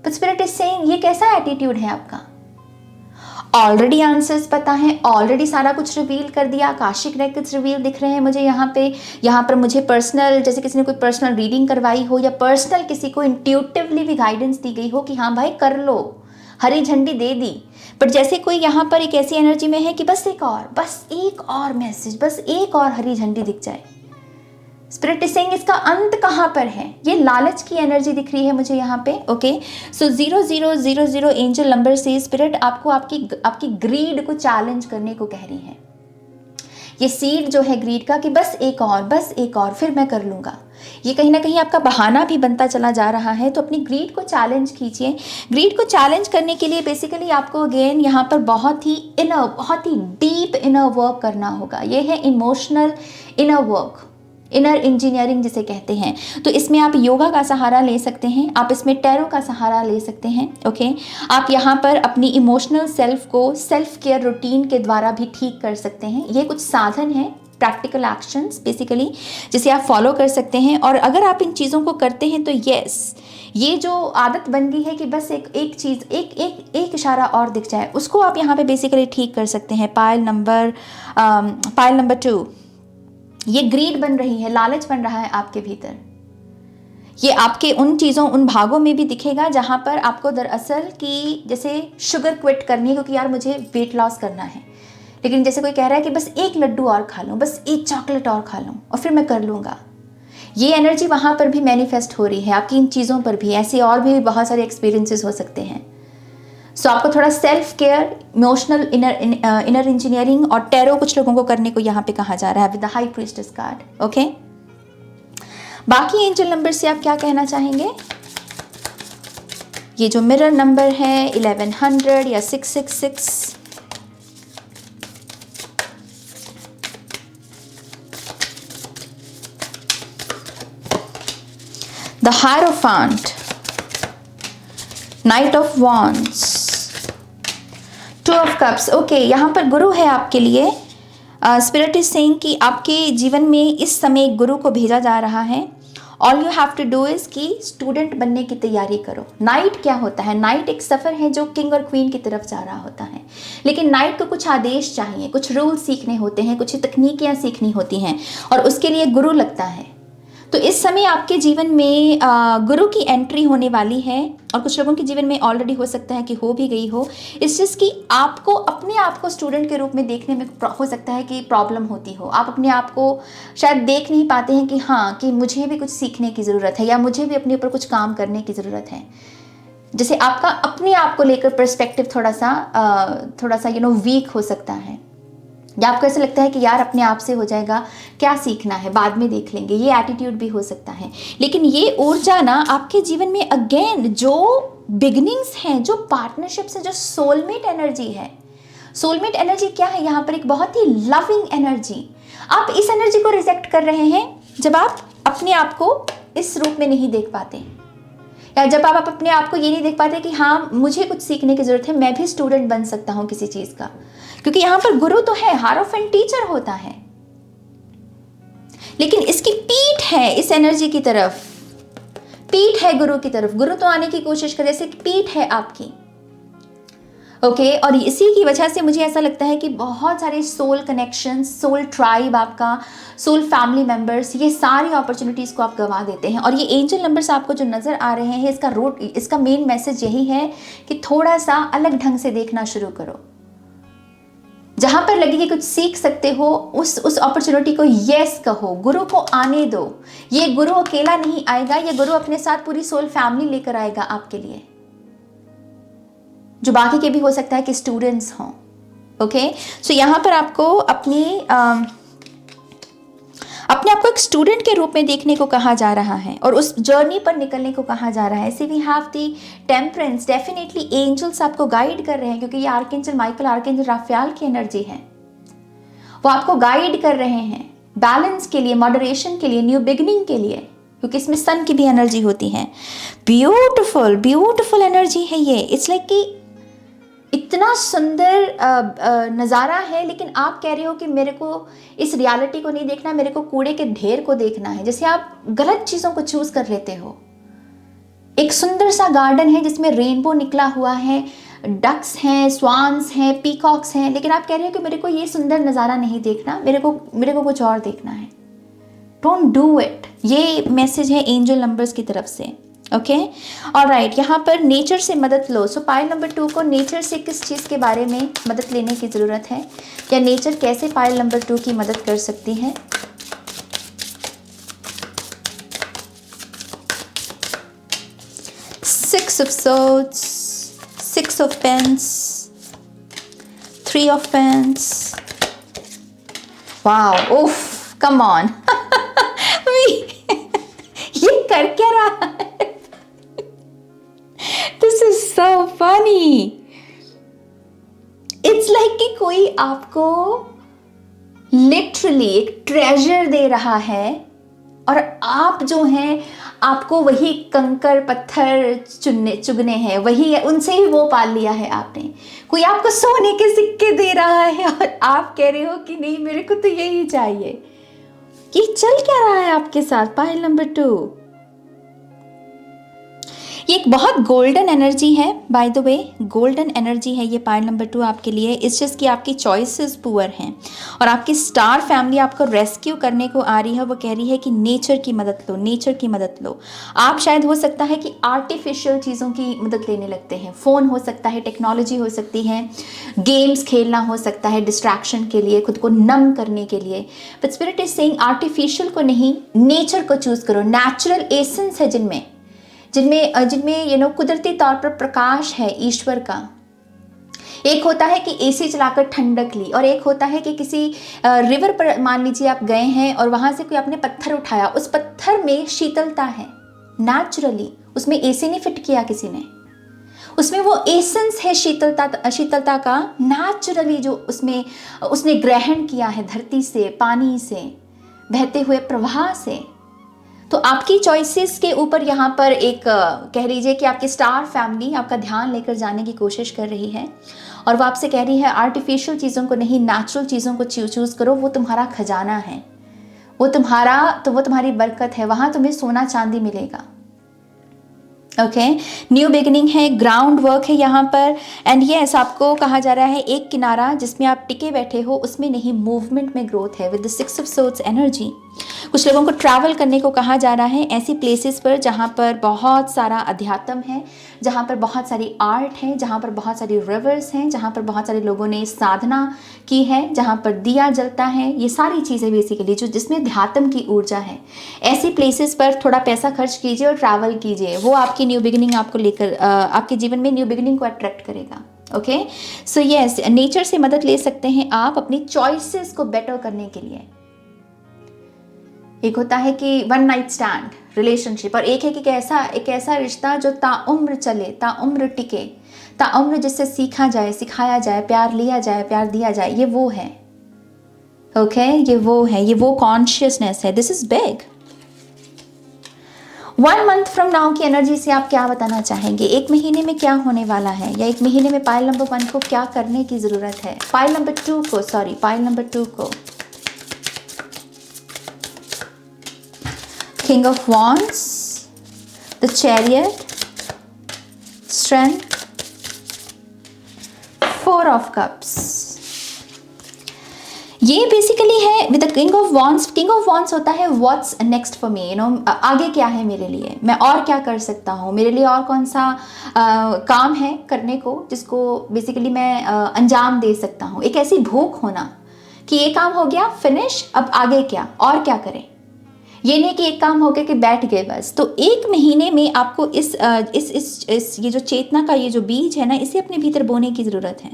बट स्पिरिट इज सेइंग, ये कैसा एटीट्यूड है आपका? ऑलरेडी आंसर्स पता है, ऑलरेडी सारा कुछ रिवील कर दिया, आकाशिक रेकॉर्ड्स रिवील दिख रहे हैं मुझे यहाँ पर मुझे पर्सनल, जैसे किसी ने कोई पर्सनल रीडिंग करवाई हो या पर्सनल किसी को इंट्यूटिवली भी गाइडेंस दी गई हो कि हाँ भाई कर लो, हरी झंडी दे दी। बट जैसे कोई यहाँ पर एक ऐसी एनर्जी में है कि बस एक और मैसेज, बस एक और हरी झंडी दिख जाए। स्पिरिट इज सेइंग इसका अंत कहाँ पर है? ये लालच की एनर्जी दिख रही है मुझे यहाँ पे। ओके, सो 0000 एंजल नंबर से स्पिरिट आपको आपकी ग्रीड को चैलेंज करने को कह रही है। ये सीड जो है ग्रीड का कि बस एक और फिर मैं कर लूँगा, ये कहीं ना कहीं आपका बहाना भी बनता चला जा रहा है। तो अपनी ग्रीड को चैलेंज कीजिए। ग्रीड को चैलेंज करने के लिए बेसिकली आपको अगेन यहाँ पर बहुत ही डीप इनर वर्क करना होगा। ये है emotional inner work, inner engineering जिसे कहते हैं। तो इसमें आप योगा का सहारा ले सकते हैं, आप इसमें टैरो का सहारा ले सकते हैं। ओके, आप यहाँ पर अपनी इमोशनल सेल्फ को सेल्फ केयर रूटीन के द्वारा भी ठीक कर सकते हैं। ये कुछ साधन है, प्रैक्टिकल एक्शंस बेसिकली, जिसे आप फॉलो कर सकते हैं। और अगर आप इन चीज़ों को करते हैं तो यस, ये जो आदत बन गई है कि बस एक चीज़, एक इशारा और दिख जाए, उसको आप यहाँ पे बेसिकली ठीक कर सकते हैं। पाइल नंबर 2, ये ग्रीड बन रही है, लालच बन रहा है आपके भीतर। ये आपके उन चीज़ों, उन भागों में भी दिखेगा जहाँ पर आपको दरअसल कि जैसे शुगर क्विट करनी है क्योंकि यार मुझे वेट लॉस करना है, लेकिन जैसे कोई कह रहा है कि बस एक लड्डू और खा लूँ, बस एक चॉकलेट और खा लूँ और फिर मैं कर लूँगा। ये एनर्जी वहाँ पर भी मैनिफेस्ट हो रही है, आपकी इन चीज़ों पर भी। ऐसे और भी बहुत सारे एक्सपीरियंसेस हो सकते हैं। सो आपको थोड़ा self care, emotional inner engineering और टैरो कुछ लोगों को करने को यहाँ पे कहा जा रहा है with the high priestess card. Okay, बाकी एंजल नंबर से आप क्या कहना चाहेंगे? ये जो मिरर नंबर है 1100 या 666, the Hierophant, Knight of Wands, 2 of cups. Okay, यहाँ पर गुरु है आपके लिए। स्पिरिट इज सेइंग कि आपके जीवन में इस समय एक गुरु को भेजा जा रहा है। All you have to do is कि स्टूडेंट बनने की तैयारी करो। नाइट क्या होता है? नाइट एक सफ़र है जो किंग और क्वीन की तरफ जा रहा होता है, लेकिन नाइट को कुछ आदेश चाहिए, कुछ रूल सीखने होते हैं, कुछ तकनीकियाँ सीखनी होती हैं और उसके लिए गुरु लगता है। तो इस समय आपके जीवन में गुरु की एंट्री होने वाली है, और कुछ लोगों के जीवन में ऑलरेडी हो सकता है कि हो भी गई हो। इस चीज़ की आपको अपने आप को स्टूडेंट के रूप में देखने में हो सकता है कि प्रॉब्लम होती हो। आप अपने आप को शायद देख नहीं पाते हैं कि हाँ, कि मुझे भी कुछ सीखने की ज़रूरत है, या मुझे भी अपने ऊपर कुछ काम करने की ज़रूरत है। जैसे आपका अपने आप को लेकर पर्सपेक्टिव थोड़ा सा वीक हो सकता है, या आपको ऐसा लगता है कि यार अपने आप से हो जाएगा, क्या सीखना है, बाद में देख लेंगे, ये एटीट्यूड भी हो सकता है। लेकिन ये ऊर्जा ना आपके जीवन में अगेन जो बिगनिंग्स हैं, जो पार्टनरशिप्स है, जो सोलमेट एनर्जी है। सोलमेट एनर्जी क्या है? यहाँ पर एक बहुत ही लविंग एनर्जी। आप इस एनर्जी को रिजेक्ट कर रहे हैं जब आप अपने आप को इस रूप में नहीं देख पाते, या जब आप अपने आप को ये नहीं देख पाते कि हाँ, मुझे कुछ सीखने की जरूरत है, मैं भी स्टूडेंट बन सकता हूँ किसी चीज का। क्योंकि यहाँ पर गुरु तो है, हारोफेंट टीचर होता है, लेकिन इसकी पीठ है इस एनर्जी की तरफ, पीठ है गुरु की तरफ। गुरु तो आने की कोशिश करे, जैसे पीठ है आपकी। ओके, और इसी की वजह से मुझे ऐसा लगता है कि बहुत सारे सोल कनेक्शन, सोल ट्राइब, आपका सोल फैमिली मेंबर्स, ये सारी अपॉर्चुनिटीज़ को आप गंवा देते हैं। और ये एंजल नंबर्स आपको जो नज़र आ रहे हैं, इसका मेन मैसेज यही है कि थोड़ा सा अलग ढंग से देखना शुरू करो। जहां पर लगे कि कुछ सीख सकते हो, उस अपॉर्चुनिटी को यस कहो, गुरु को आने दो। ये गुरु अकेला नहीं आएगा, ये गुरु अपने साथ पूरी सोल फैमिली लेकर आएगा आपके लिए, जो बाकी के भी हो सकता है कि स्टूडेंट्स हों। ओके, सो यहाँ पर आपको अपने आप को एक स्टूडेंट के रूप में देखने को कहा जा रहा है, और उस जर्नी पर निकलने को कहा जा रहा है। See we have the Temperance, definitely angels आपको गाइड कर रहे हैं, क्योंकि ये आर्कएंजल माइकल, आर्कएंजल राफेल की एनर्जी है। वो आपको गाइड कर रहे हैं बैलेंस के लिए, मॉडरेशन के लिए, न्यू बिगिनिंग के लिए, क्योंकि इसमें सन की भी एनर्जी होती है। ब्यूटिफुल ब्यूटिफुल एनर्जी है ये। इट्स लाइक कि इतना सुंदर नज़ारा है, लेकिन आप कह रहे हो कि मेरे को इस रियलिटी को नहीं देखना, मेरे को कूड़े के ढेर को देखना है। जैसे आप गलत चीज़ों को चूज कर लेते हो। एक सुंदर सा गार्डन है जिसमें रेनबो निकला हुआ है, डक्स हैं, स्वान्स हैं, पीकॉक्स हैं, लेकिन आप कह रहे हो कि मेरे को ये सुंदर नज़ारा नहीं देखना, मेरे को कुछ और देखना है। Don't do it. ये मैसेज है एंजल नंबर्स की तरफ से। ओके, ऑलराइट, यहाँ पर नेचर से मदद लो। सो पाइल नंबर 2 को नेचर से किस चीज़ के बारे में मदद लेने की ज़रूरत है, या नेचर कैसे पाइल नंबर 2 की मदद कर सकती है? Six of swords, six of pens, three of pens. Wow, उफ, कम ऑन। ये कर क्या रहा है? This is so funny. It's like कि कोई आपको लिटरली एक ट्रेजर दे रहा है, और आप जो हैं, आपको वही कंकर पत्थर चुगने हैं, वही है, उनसे ही वो पाल लिया है आपने। कोई आपको सोने के सिक्के दे रहा है, और आप कह रहे हो कि नहीं, मेरे को तो यही चाहिए। ये चल क्या रहा है आपके साथ? पाइल नंबर 2, ये एक बहुत गोल्डन एनर्जी है, by the way, golden energy है ये पाइल नंबर 2 आपके लिए। इस चीज़ की आपकी चॉइसेस पुअर हैं, और आपकी स्टार फैमिली आपको रेस्क्यू करने को आ रही है। वो कह रही है कि नेचर की मदद लो, नेचर की मदद लो। आप शायद हो सकता है कि आर्टिफिशियल चीज़ों की मदद लेने लगते हैं। फ़ोन हो सकता है, टेक्नोलॉजी हो सकती है, गेम्स खेलना हो सकता है डिस्ट्रैक्शन के लिए, खुद को नम करने के लिए। But spirit is saying artificial को नहीं, नेचर को चूज़ करो। नेचुरल एसेंस है जिनमें कुदरती तौर पर प्रकाश है ईश्वर का। एक होता है कि एसी चलाकर ठंडक ली, और एक होता है कि किसी रिवर पर मान लीजिए आप गए हैं, और वहां से कोई आपने पत्थर उठाया, उस पत्थर में शीतलता है नेचुरली, उसमें एसी नहीं फिट किया किसी ने, उसमें वो एसेंस है शीतलता का नेचुरली, जो उसने ग्रहण किया है धरती से, पानी से, बहते हुए प्रवाह से। तो आपकी चॉइसेस के ऊपर यहाँ पर एक कह लीजिए कि आपकी स्टार फैमिली आपका ध्यान लेकर जाने की कोशिश कर रही है, और वो आपसे कह रही है आर्टिफिशियल चीज़ों को नहीं, नेचुरल चीज़ों को चूज़ करो। वो तुम्हारा खजाना है, वो तुम्हारी बरकत है, वहाँ तुम्हें सोना चांदी मिलेगा। ओके, न्यू बिगिनिंग है, ग्राउंड वर्क है यहाँ पर। एंड यस, आपको कहा जा रहा है एक किनारा जिसमें आप टिके बैठे हो, उसमें नहीं, मूवमेंट में ग्रोथ है with the 6 of swords energy. कुछ लोगों को ट्रैवल करने को कहा जा रहा है ऐसी प्लेसेस पर जहाँ पर बहुत सारा अध्यात्म है, जहाँ पर बहुत सारी आर्ट है, जहाँ पर बहुत सारी रिवर्स हैं, जहाँ पर बहुत सारे लोगों ने साधना की है, जहाँ पर दिया जलता है, ये सारी चीज़ें बेसिकली जो जिसमें अध्यात्म की ऊर्जा है, ऐसी प्लेसेस पर थोड़ा पैसा खर्च कीजिए और ट्रैवल कीजिए। वो आपकी न्यू बिगिनिंग आपको लेकर आपके जीवन में न्यू बिगिनिंग को अट्रैक्ट करेगा। ओके, सो यस, नेचर से मदद ले सकते हैं आप अपनी चॉइसेस को बेटर करने के लिए। एक होता है कि वन नाइट स्टैंड रिलेशनशिप, और एक है कि एक ऐसा रिश्ता जो ताउम्र चले, ताउम्र टिके, ताउम्र जिससे सीखा जाए, सिखाया जाए, प्यार लिया जाए, प्यार दिया जाए। ये वो है। ओके, ये वो है, ये वो कॉन्शियसनेस है। This is big. 1 month from now की एनर्जी से आप क्या बताना चाहेंगे? एक महीने में क्या होने वाला है, या एक महीने में पाइल नंबर 1 को क्या करने की जरूरत है? पाइल नंबर 2 को King of Wands, the Chariot, Strength, 4 of Cups। ये बेसिकली है with the king of wands. King of wands होता है व्हाट्स नेक्स्ट फॉर मी, आगे क्या है मेरे लिए, मैं और क्या कर सकता हूँ, मेरे लिए और कौन सा काम है करने को जिसको बेसिकली मैं अंजाम दे सकता हूँ। एक ऐसी भूख होना कि ये काम हो गया, फिनिश, अब आगे क्या, और क्या करें। ये नहीं कि एक काम हो गया कि बैठ गए बस। तो एक महीने में आपको इस ये जो चेतना का ये जो बीज है ना, इसे अपने भीतर बोने की जरूरत है,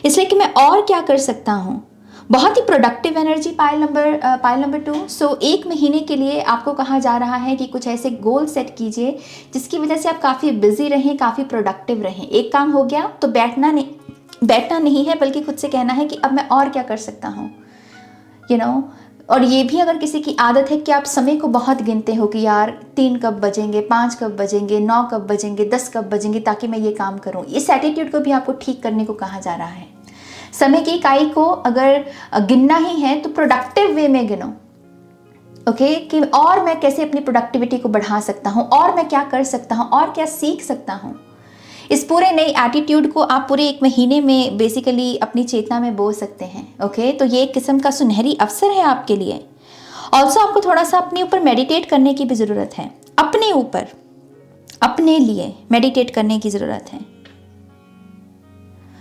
इसलिए कि मैं और क्या कर सकता हूँ। बहुत ही प्रोडक्टिव एनर्जी पाइल नंबर 2। सो एक महीने के लिए आपको कहा जा रहा है कि कुछ ऐसे गोल सेट कीजिए जिसकी वजह से आप काफ़ी बिजी रहें, काफ़ी प्रोडक्टिव रहें। एक काम हो गया तो बैठना नहीं है, बल्कि खुद से कहना है कि अब मैं और क्या कर सकता हूँ, और ये भी अगर किसी की आदत है कि आप समय को बहुत गिनते हो कि यार 3 कब बजेंगे, 5 कब बजेंगे, 9 कब बजेंगे, 10 कब बजेंगे, ताकि मैं ये काम करूं, इस एटीट्यूड को भी आपको ठीक करने को कहा जा रहा है। समय की इकाई को अगर गिनना ही है तो प्रोडक्टिव वे में गिनो। ओके, कि और मैं कैसे अपनी प्रोडक्टिविटी को बढ़ा सकता हूँ, और मैं क्या कर सकता हूँ, और क्या सीख सकता हूँ। इस पूरे नए एटीट्यूड को आप पूरे एक महीने में बेसिकली अपनी चेतना में बो सकते हैं। ओके, तो ये एक किस्म का सुनहरी अवसर है आपके लिए। ऑल्सो आपको थोड़ा सा अपने ऊपर मेडिटेट करने की भी ज़रूरत है, अपने ऊपर, अपने लिए मेडिटेट करने की ज़रूरत है।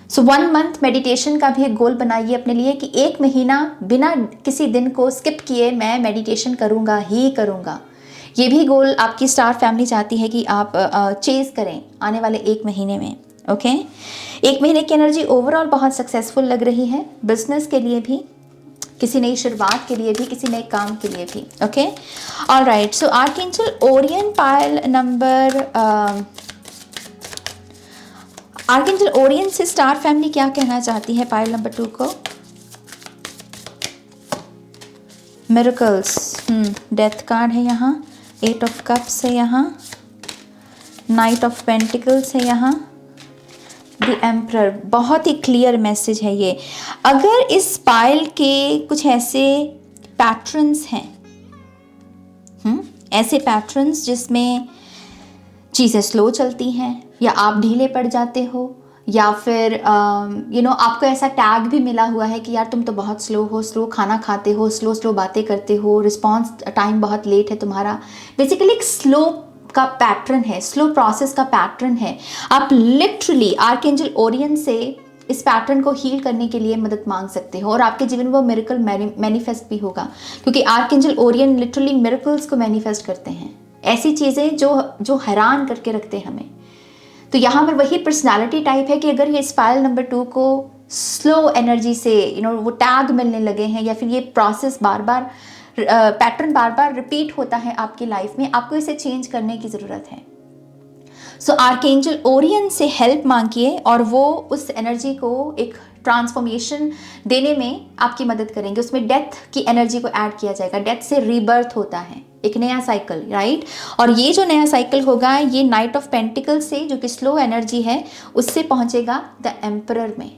सो 1 मंथ मेडिटेशन का भी एक गोल बनाइए अपने लिए कि एक महीना बिना किसी दिन को स्किप किए मैं मेडिटेशन करूँगा ही करूँगा। ये भी गोल आपकी स्टार फैमिली चाहती है कि आप चेज करें आने वाले एक महीने में। ओके, एक महीने की एनर्जी ओवरऑल बहुत सक्सेसफुल लग रही है, बिजनेस के लिए भी, किसी नई शुरुआत के लिए भी, किसी नए काम के लिए भी। Okay, alright. So archangel Orion pile number archangel Orion से स्टार फैमिली क्या कहना चाहती है पाइल नंबर 2 को? मिरेकल्स, डेथ कार्ड है यहाँ, 8 ऑफ कप्स है यहाँ, नाइट ऑफ पेंटिकल्स है यहाँ, द एम्परर। बहुत ही क्लियर मैसेज है ये। अगर इस पाइल के कुछ ऐसे पैटर्न्स हैं, ऐसे पैटर्न्स जिसमें चीज़ें स्लो चलती हैं, या आप ढीले पड़ जाते हो, या फिर आपको ऐसा टैग भी मिला हुआ है कि यार तुम तो बहुत स्लो हो, स्लो खाना खाते हो, स्लो बातें करते हो, रिस्पॉन्स टाइम बहुत लेट है तुम्हारा। बेसिकली एक स्लो का पैटर्न है, स्लो प्रोसेस का पैटर्न है। आप लिटरली आर्कएंजल ओरियन से इस पैटर्न को हील करने के लिए मदद मांग सकते हो, और आपके जीवन में वो मिरेकल मैनिफेस्ट भी होगा, क्योंकि आर्कएंजल ओरियन लिटरली मिरेकल्स को मैनिफेस्ट करते हैं, ऐसी चीज़ें जो हैरान करके रखते हैं हमें। तो यहाँ पर वही पर्सनालिटी टाइप है कि अगर ये पाइल नंबर 2 को स्लो एनर्जी से वो टैग मिलने लगे हैं, या फिर ये प्रोसेस पैटर्न बार बार रिपीट होता है आपकी लाइफ में, आपको इसे चेंज करने की ज़रूरत है। सो आर्कएंजल ओरियन से हेल्प मांगिए, और वो उस एनर्जी को एक ट्रांसफॉर्मेशन देने में आपकी मदद करेंगे। उसमें डेथ की एनर्जी को ऐड किया जाएगा। डेथ से रीबर्थ होता है, एक नया साइकिल, राइट। और ये जो नया साइकिल होगा, ये नाइट ऑफ पेंटिकल से, जो कि स्लो एनर्जी है, उससे पहुंचेगा द एम्परर में।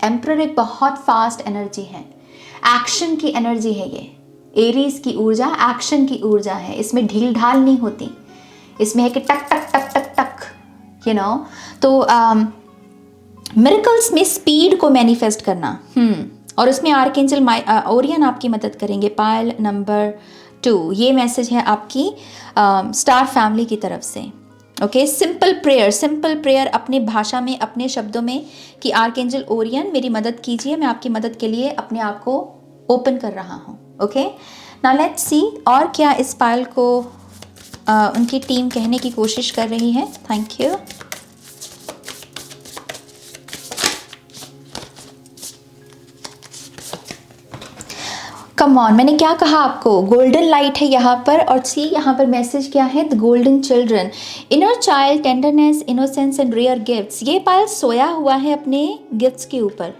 एम्परर एक बहुत फास्ट एनर्जी है, एक्शन की एनर्जी है ये। एरीज की ऊर्जा एक्शन की ऊर्जा है, इसमें ढील ढाल नहीं होती, इसमें है कि टक टक टक टक टक तो मिरेकल्स में स्पीड को मैनिफेस्ट करना, और उसमें आर्कएंजल ओरियन आपकी मदद करेंगे। पायल नंबर 2, ये मैसेज है आपकी स्टार फैमिली की तरफ से। ओके, सिंपल प्रेयर अपने भाषा में, अपने शब्दों में कि आर्कएंजल ओरियन मेरी मदद कीजिए, मैं आपकी मदद के लिए अपने आप को ओपन कर रहा हूँ। ओके, नाउ लेट्स सी और क्या इस पायल को उनकी टीम कहने की कोशिश कर रही है। Thank you. कम ऑन, मैंने क्या कहा आपको, गोल्डन लाइट है यहाँ पर, और सी यहाँ पर मैसेज क्या है, the golden children, inner child, tenderness, innocence and rare gifts. ये पायल सोया हुआ है अपने गिफ्ट्स के ऊपर,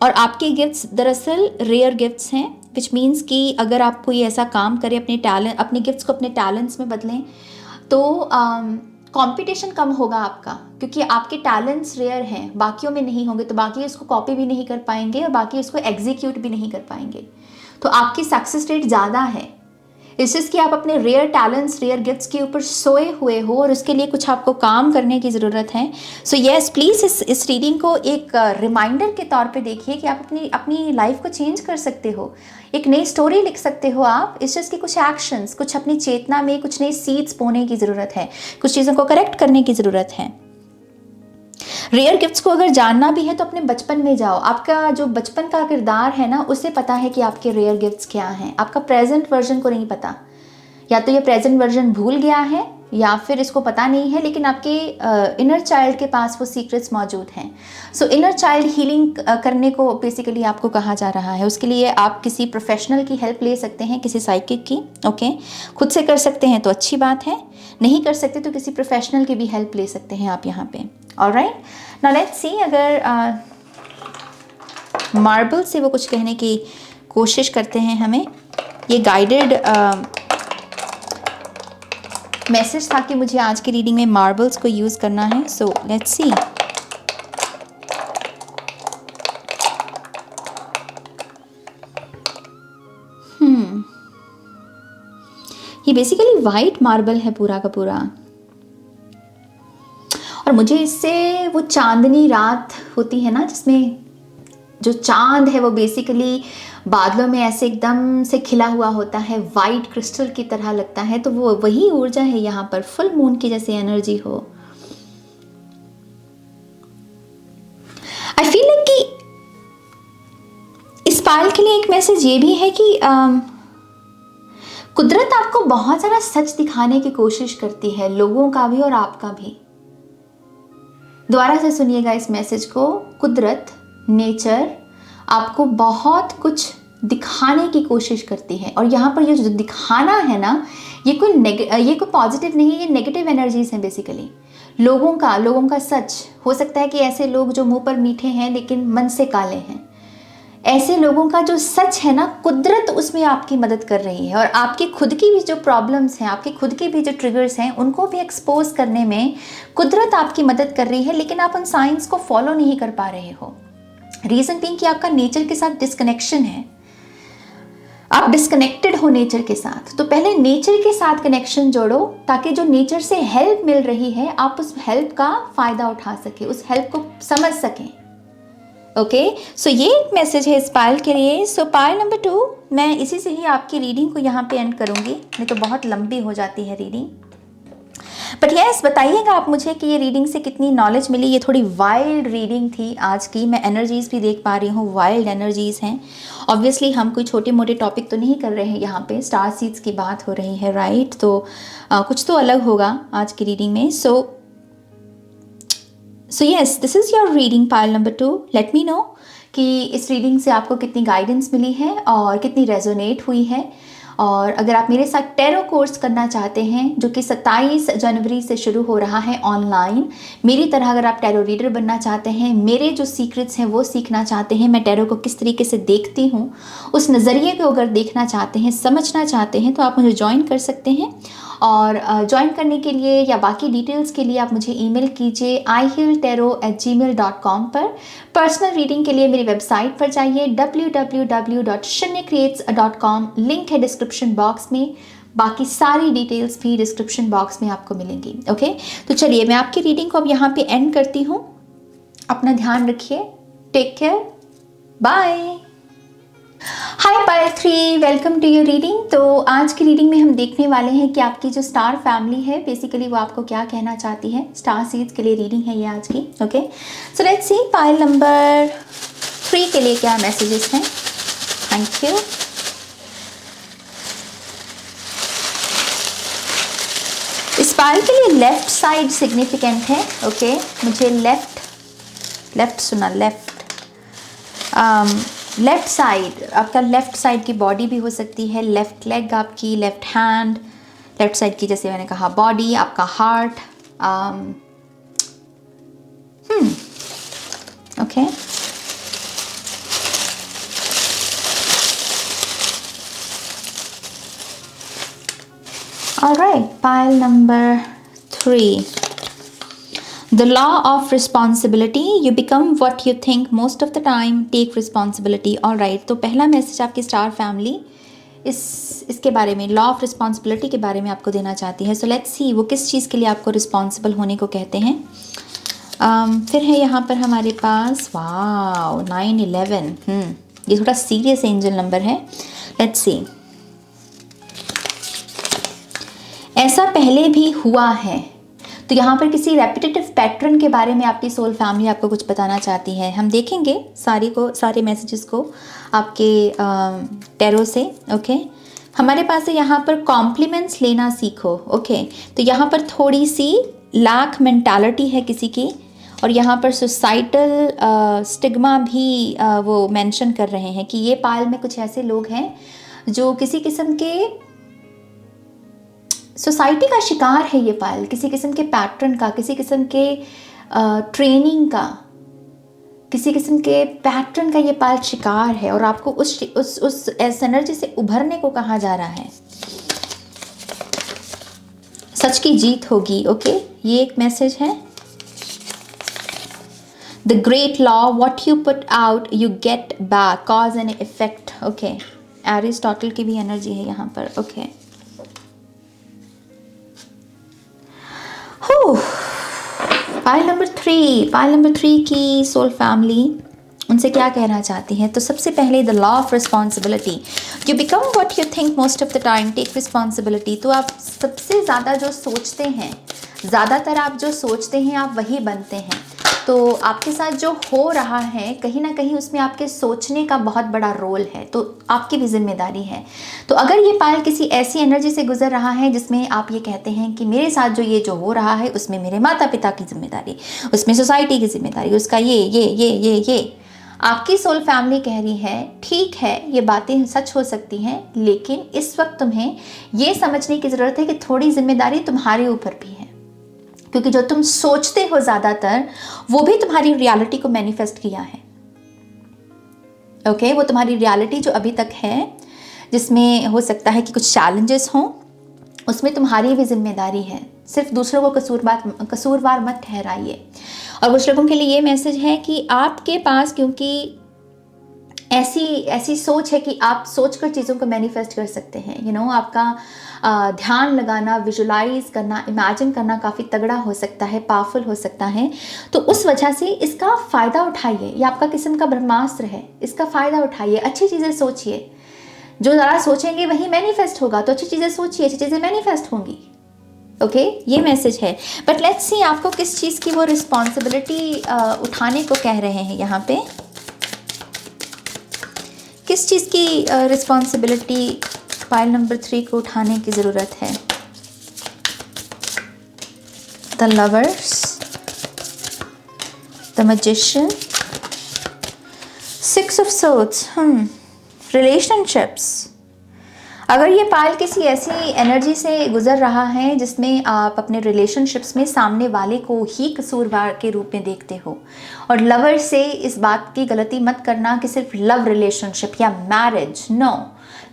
और आपके गिफ्ट्स दरअसल रेयर गिफ्ट्स हैं, विच मीन्स कि अगर आप कोई ऐसा काम करें, अपने गिफ्ट्स को अपने टैलेंट्स में बदलें, तो कंपटीशन कम होगा आपका, क्योंकि आपके टैलेंट्स रेयर हैं, बाकियों में नहीं होंगे, तो बाकी उसको कॉपी भी नहीं कर पाएंगे और बाकी उसको एग्जीक्यूट भी नहीं कर पाएंगे, तो आपकी सक्सेस रेट ज़्यादा है। इस चीज़ कि आप अपने रेयर टैलेंट्स, रेयर गिफ्ट्स के ऊपर सोए हुए हो और उसके लिए कुछ आपको काम करने की ज़रूरत है। सो येस, प्लीज़ इस रीडिंग को एक रिमाइंडर के तौर पे देखिए कि आप अपनी लाइफ को चेंज कर सकते हो, एक नई स्टोरी लिख सकते हो आप। इस चीज़ की कुछ एक्शंस, कुछ अपनी चेतना में कुछ नई सीड्स बोने की ज़रूरत है, कुछ चीज़ों को करेक्ट करने की ज़रूरत है। रेयर गिफ्ट्स को अगर जानना भी है तो अपने बचपन में जाओ, आपका जो बचपन का किरदार है ना, उसे पता है कि आपके रेयर गिफ्ट्स क्या हैं। आपका प्रेजेंट वर्जन को नहीं पता, या तो ये प्रेजेंट वर्जन भूल गया है या फिर इसको पता नहीं है, लेकिन आपके इनर चाइल्ड के पास वो सीक्रेट्स मौजूद हैं। सो इनर चाइल्ड हीलिंग करने को बेसिकली आपको कहा जा रहा है। उसके लिए आप किसी प्रोफेशनल की हेल्प ले सकते हैं, किसी साइकिक की। ओके, खुद से कर सकते हैं तो अच्छी बात है, नहीं कर सकते तो किसी प्रोफेशनल की भी हेल्प ले सकते हैं आप यहाँ पे। ऑलराइट, नाउ लेट्स सी अगर मार्बल से वो कुछ कहने की कोशिश करते हैं हमें। ये गाइडेड मैसेज था कि मुझे आज की रीडिंग में मार्बल्स को यूज़ करना है। So let's see. ये बेसिकली वाइट मार्बल है पूरा का पूरा, और मुझे इससे वो चांदनी रात होती है ना, जिसमें जो चांद है वो बेसिकली बादलों में ऐसे एकदम से खिला हुआ होता है, वाइट क्रिस्टल की तरह लगता है, तो वो वही ऊर्जा है यहाँ पर, फुल मून की जैसे एनर्जी हो। आई फील लाइक कि इस पायल के लिए एक मैसेज ये भी है कि कुदरत आपको बहुत सारा सच दिखाने की कोशिश करती है, लोगों का भी और आपका भी। दोबारा से सुनिएगा इस मैसेज को। कुदरत, नेचर आपको बहुत कुछ दिखाने की कोशिश करती है, और यहाँ पर ये जो दिखाना है ना, ये कोई पॉजिटिव नहीं है, ये नेगेटिव एनर्जीज हैं बेसिकली। लोगों का सच हो सकता है कि ऐसे लोग जो मुंह पर मीठे हैं लेकिन मन से काले हैं, ऐसे लोगों का जो सच है ना, कुदरत उसमें आपकी मदद कर रही है। और आपकी खुद की भी जो प्रॉब्लम्स हैं, आपकी खुद की भी जो ट्रिगर्स हैं, उनको भी एक्सपोज करने में कुदरत आपकी मदद कर रही है, लेकिन आप उन साइंस को फॉलो नहीं कर पा रहे हो। रीजन बीइंग कि आपका नेचर के साथ डिस्कनेक्शन है, आप डिस्कनेक्टेड हो नेचर के साथ। तो पहले नेचर के साथ कनेक्शन जोड़ो, ताकि जो नेचर से हेल्प मिल रही है आप उस हेल्प का फायदा उठा सके, उस हेल्प को समझ सकें। ओके, सो ये एक मैसेज है इस पायल के लिए। सो पायल नंबर 2, मैं इसी से ही आपकी रीडिंग को यहाँ पे एंड करूँगी, नहीं तो बहुत लंबी हो जाती है रीडिंग। बट यस, बताइएगा आप मुझे कि ये रीडिंग से कितनी नॉलेज मिली। ये थोड़ी वाइल्ड रीडिंग थी आज की, मैं एनर्जीज़ भी देख पा रही हूँ, वाइल्ड एनर्जीज़ हैं। ऑब्वियसली हम कोई छोटे मोटे टॉपिक तो नहीं कर रहे हैं यहाँ पे, स्टार सीड्स की बात हो रही है, राइट? तो कुछ तो अलग होगा आज की रीडिंग में। So yes, this is your reading pile number 2। Let me know कि इस रीडिंग से आपको कितनी गाइडेंस मिली है और कितनी रेजोनेट हुई है। और अगर आप मेरे साथ टैरो कोर्स करना चाहते हैं, जो कि 27 जनवरी से शुरू हो रहा है ऑनलाइन, मेरी तरह अगर आप टैरो रीडर बनना चाहते हैं, मेरे जो सीक्रेट्स हैं वो सीखना चाहते हैं, मैं टैरो को किस तरीके से देखती हूँ, उस नज़रिए को अगर देखना चाहते हैं, समझना चाहते हैं, तो आप मुझे ज्वाइन कर सकते हैं। और ज्वाइन करने के लिए या बाकी डिटेल्स के लिए आप मुझे ईमेल कीजिए ihealtarot@gmail.com पर। पर्सनल रीडिंग के लिए मेरी वेबसाइट पर जाइए www.shanyacreates.com, लिंक है डिस्क्रिप्शन बॉक्स में। बाकी सारी डिटेल्स भी डिस्क्रिप्शन बॉक्स में आपको मिलेंगी। ओके, तो चलिए मैं आपकी रीडिंग को अब यहाँ पे एंड करती हूँ। अपना ध्यान रखिए, take care, bye. Hi Payal 3, welcome to your reading. तो आज की रीडिंग में हम देखने वाले हैं कि आपकी जो स्टार फैमिली है बेसिकली वो आपको क्या कहना चाहती है। स्टार सीड्स के लिए रीडिंग है ये आज की। Okay, so let's see pile number 3 के लिए क्या मैसेजेस हैं। Thank you. इस पायल के लिए लेफ्ट साइड सिग्निफिकेंट है। ओके, मुझे लेफ्ट सुना, लेफ्ट साइड, आपका लेफ्ट साइड की बॉडी भी हो सकती है, लेफ्ट लेग आपकी, लेफ्ट हैंड, लेफ्ट साइड की जैसे मैंने कहा बॉडी, आपका heart. Okay, alright, pile number 3, the law of responsibility, you become what you think most of the time, take responsibility। alright, तो पहला मैसेज आपकी स्टार फैमिली इसके बारे में, लॉ ऑफ रिस्पॉन्सिबिलिटी के बारे में आपको देना चाहती है। सो लेट्स सी वो किस चीज़ के लिए आपको रिस्पॉन्सिबल होने को कहते हैं। फिर है यहाँ पर हमारे पास वाओ 911। ये थोड़ा सीरियस एंजल नंबर है। लेट्स सी, ऐसा पहले भी हुआ है। तो यहाँ पर किसी रेपिटेटिव पैटर्न के बारे में आपकी सोल फैमिली आपको कुछ बताना चाहती है। हम देखेंगे सारे मैसेजेस को आपके टैरो से। ओके, हमारे पास है यहाँ पर कॉम्प्लीमेंट्स लेना सीखो। ओके, तो यहाँ पर थोड़ी सी लैक मेंटालिटी है किसी की, और यहाँ पर सोसाइटल स्टिग्मा भी वो मेंशन कर रहे हैं कि ये पाल में कुछ ऐसे लोग हैं जो किसी किस्म के सोसाइटी का शिकार है। ये पायल किसी किस्म के पैटर्न का, किसी किस्म के ट्रेनिंग का, किसी किस्म के पैटर्न का ये पायल शिकार है, और आपको उस एनर्जी से उभरने को कहा जा रहा है। सच की जीत होगी। ओके, ये एक मैसेज है। The great law, what you put out you get back, cause and effect. Okay, Aristotle की भी एनर्जी है यहाँ पर। ओके, पाइल नंबर 3 की सोल फैमिली उनसे क्या कहना चाहती है। तो सबसे पहले the law of responsibility, you become what you think most of the time, take responsibility. तो आप सबसे ज़्यादा जो सोचते हैं, ज़्यादातर आप जो सोचते हैं आप वही बनते हैं। तो आपके साथ जो हो रहा है कहीं ना कहीं उसमें आपके सोचने का बहुत बड़ा रोल है, तो आपकी भी जिम्मेदारी है। तो अगर ये पायल किसी ऐसी एनर्जी से गुजर रहा है जिसमें आप ये कहते हैं कि मेरे साथ जो हो रहा है उसमें मेरे माता पिता की जिम्मेदारी, उसमें सोसाइटी की जिम्मेदारी, उसका ये आपकी सोल फैमिली कह रही है ठीक है ये बातें सच हो सकती हैं, लेकिन इस वक्त तुम्हें ये समझने की ज़रूरत है कि थोड़ी जिम्मेदारी तुम्हारे ऊपर भी है, क्योंकि जो तुम सोचते हो ज़्यादातर वो भी तुम्हारी रियलिटी को मैनिफेस्ट किया है। ओके, वो तुम्हारी रियलिटी जो अभी तक है, जिसमें हो सकता है कि कुछ चैलेंजेस हों, उसमें तुम्हारी भी जिम्मेदारी है। सिर्फ दूसरों को कसूरवार मत ठहराइए। और कुछ लोगों के लिए ये मैसेज है कि आपके पास क्योंकि ऐसी सोच है कि आप सोचकर चीज़ों को मैनिफेस्ट कर सकते हैं। आपका ध्यान लगाना, विजुलाइज करना, इमेजिन करना काफ़ी तगड़ा हो सकता है, पावरफुल हो सकता है। तो उस वजह से इसका फ़ायदा उठाइए। ये आपका किस्म का ब्रह्मास्त्र है, इसका फ़ायदा उठाइए। अच्छी चीज़ें सोचिए, जो ज़रा सोचेंगे वही मैनिफेस्ट होगा। तो अच्छी चीज़ें सोचिए, अच्छी चीज़ें मैनिफेस्ट होंगी। ओके, ये मैसेज है। बट लेट्स सी आपको किस चीज़ की वो रिस्पॉन्सिबिलिटी उठाने को कह रहे हैं यहाँ पे। किस चीज़ की रिस्पॉन्सिबिलिटी पाइल नंबर 3 को उठाने की ज़रूरत है। The lovers, the magician, 6 of swords, relationships. अगर ये पायल किसी ऐसी एनर्जी से गुजर रहा है जिसमें आप अपने रिलेशनशिप्स में सामने वाले को ही कसूरवार के रूप में देखते हो, और लवर से इस बात की गलती मत करना कि सिर्फ लव रिलेशनशिप या मैरिज, नो।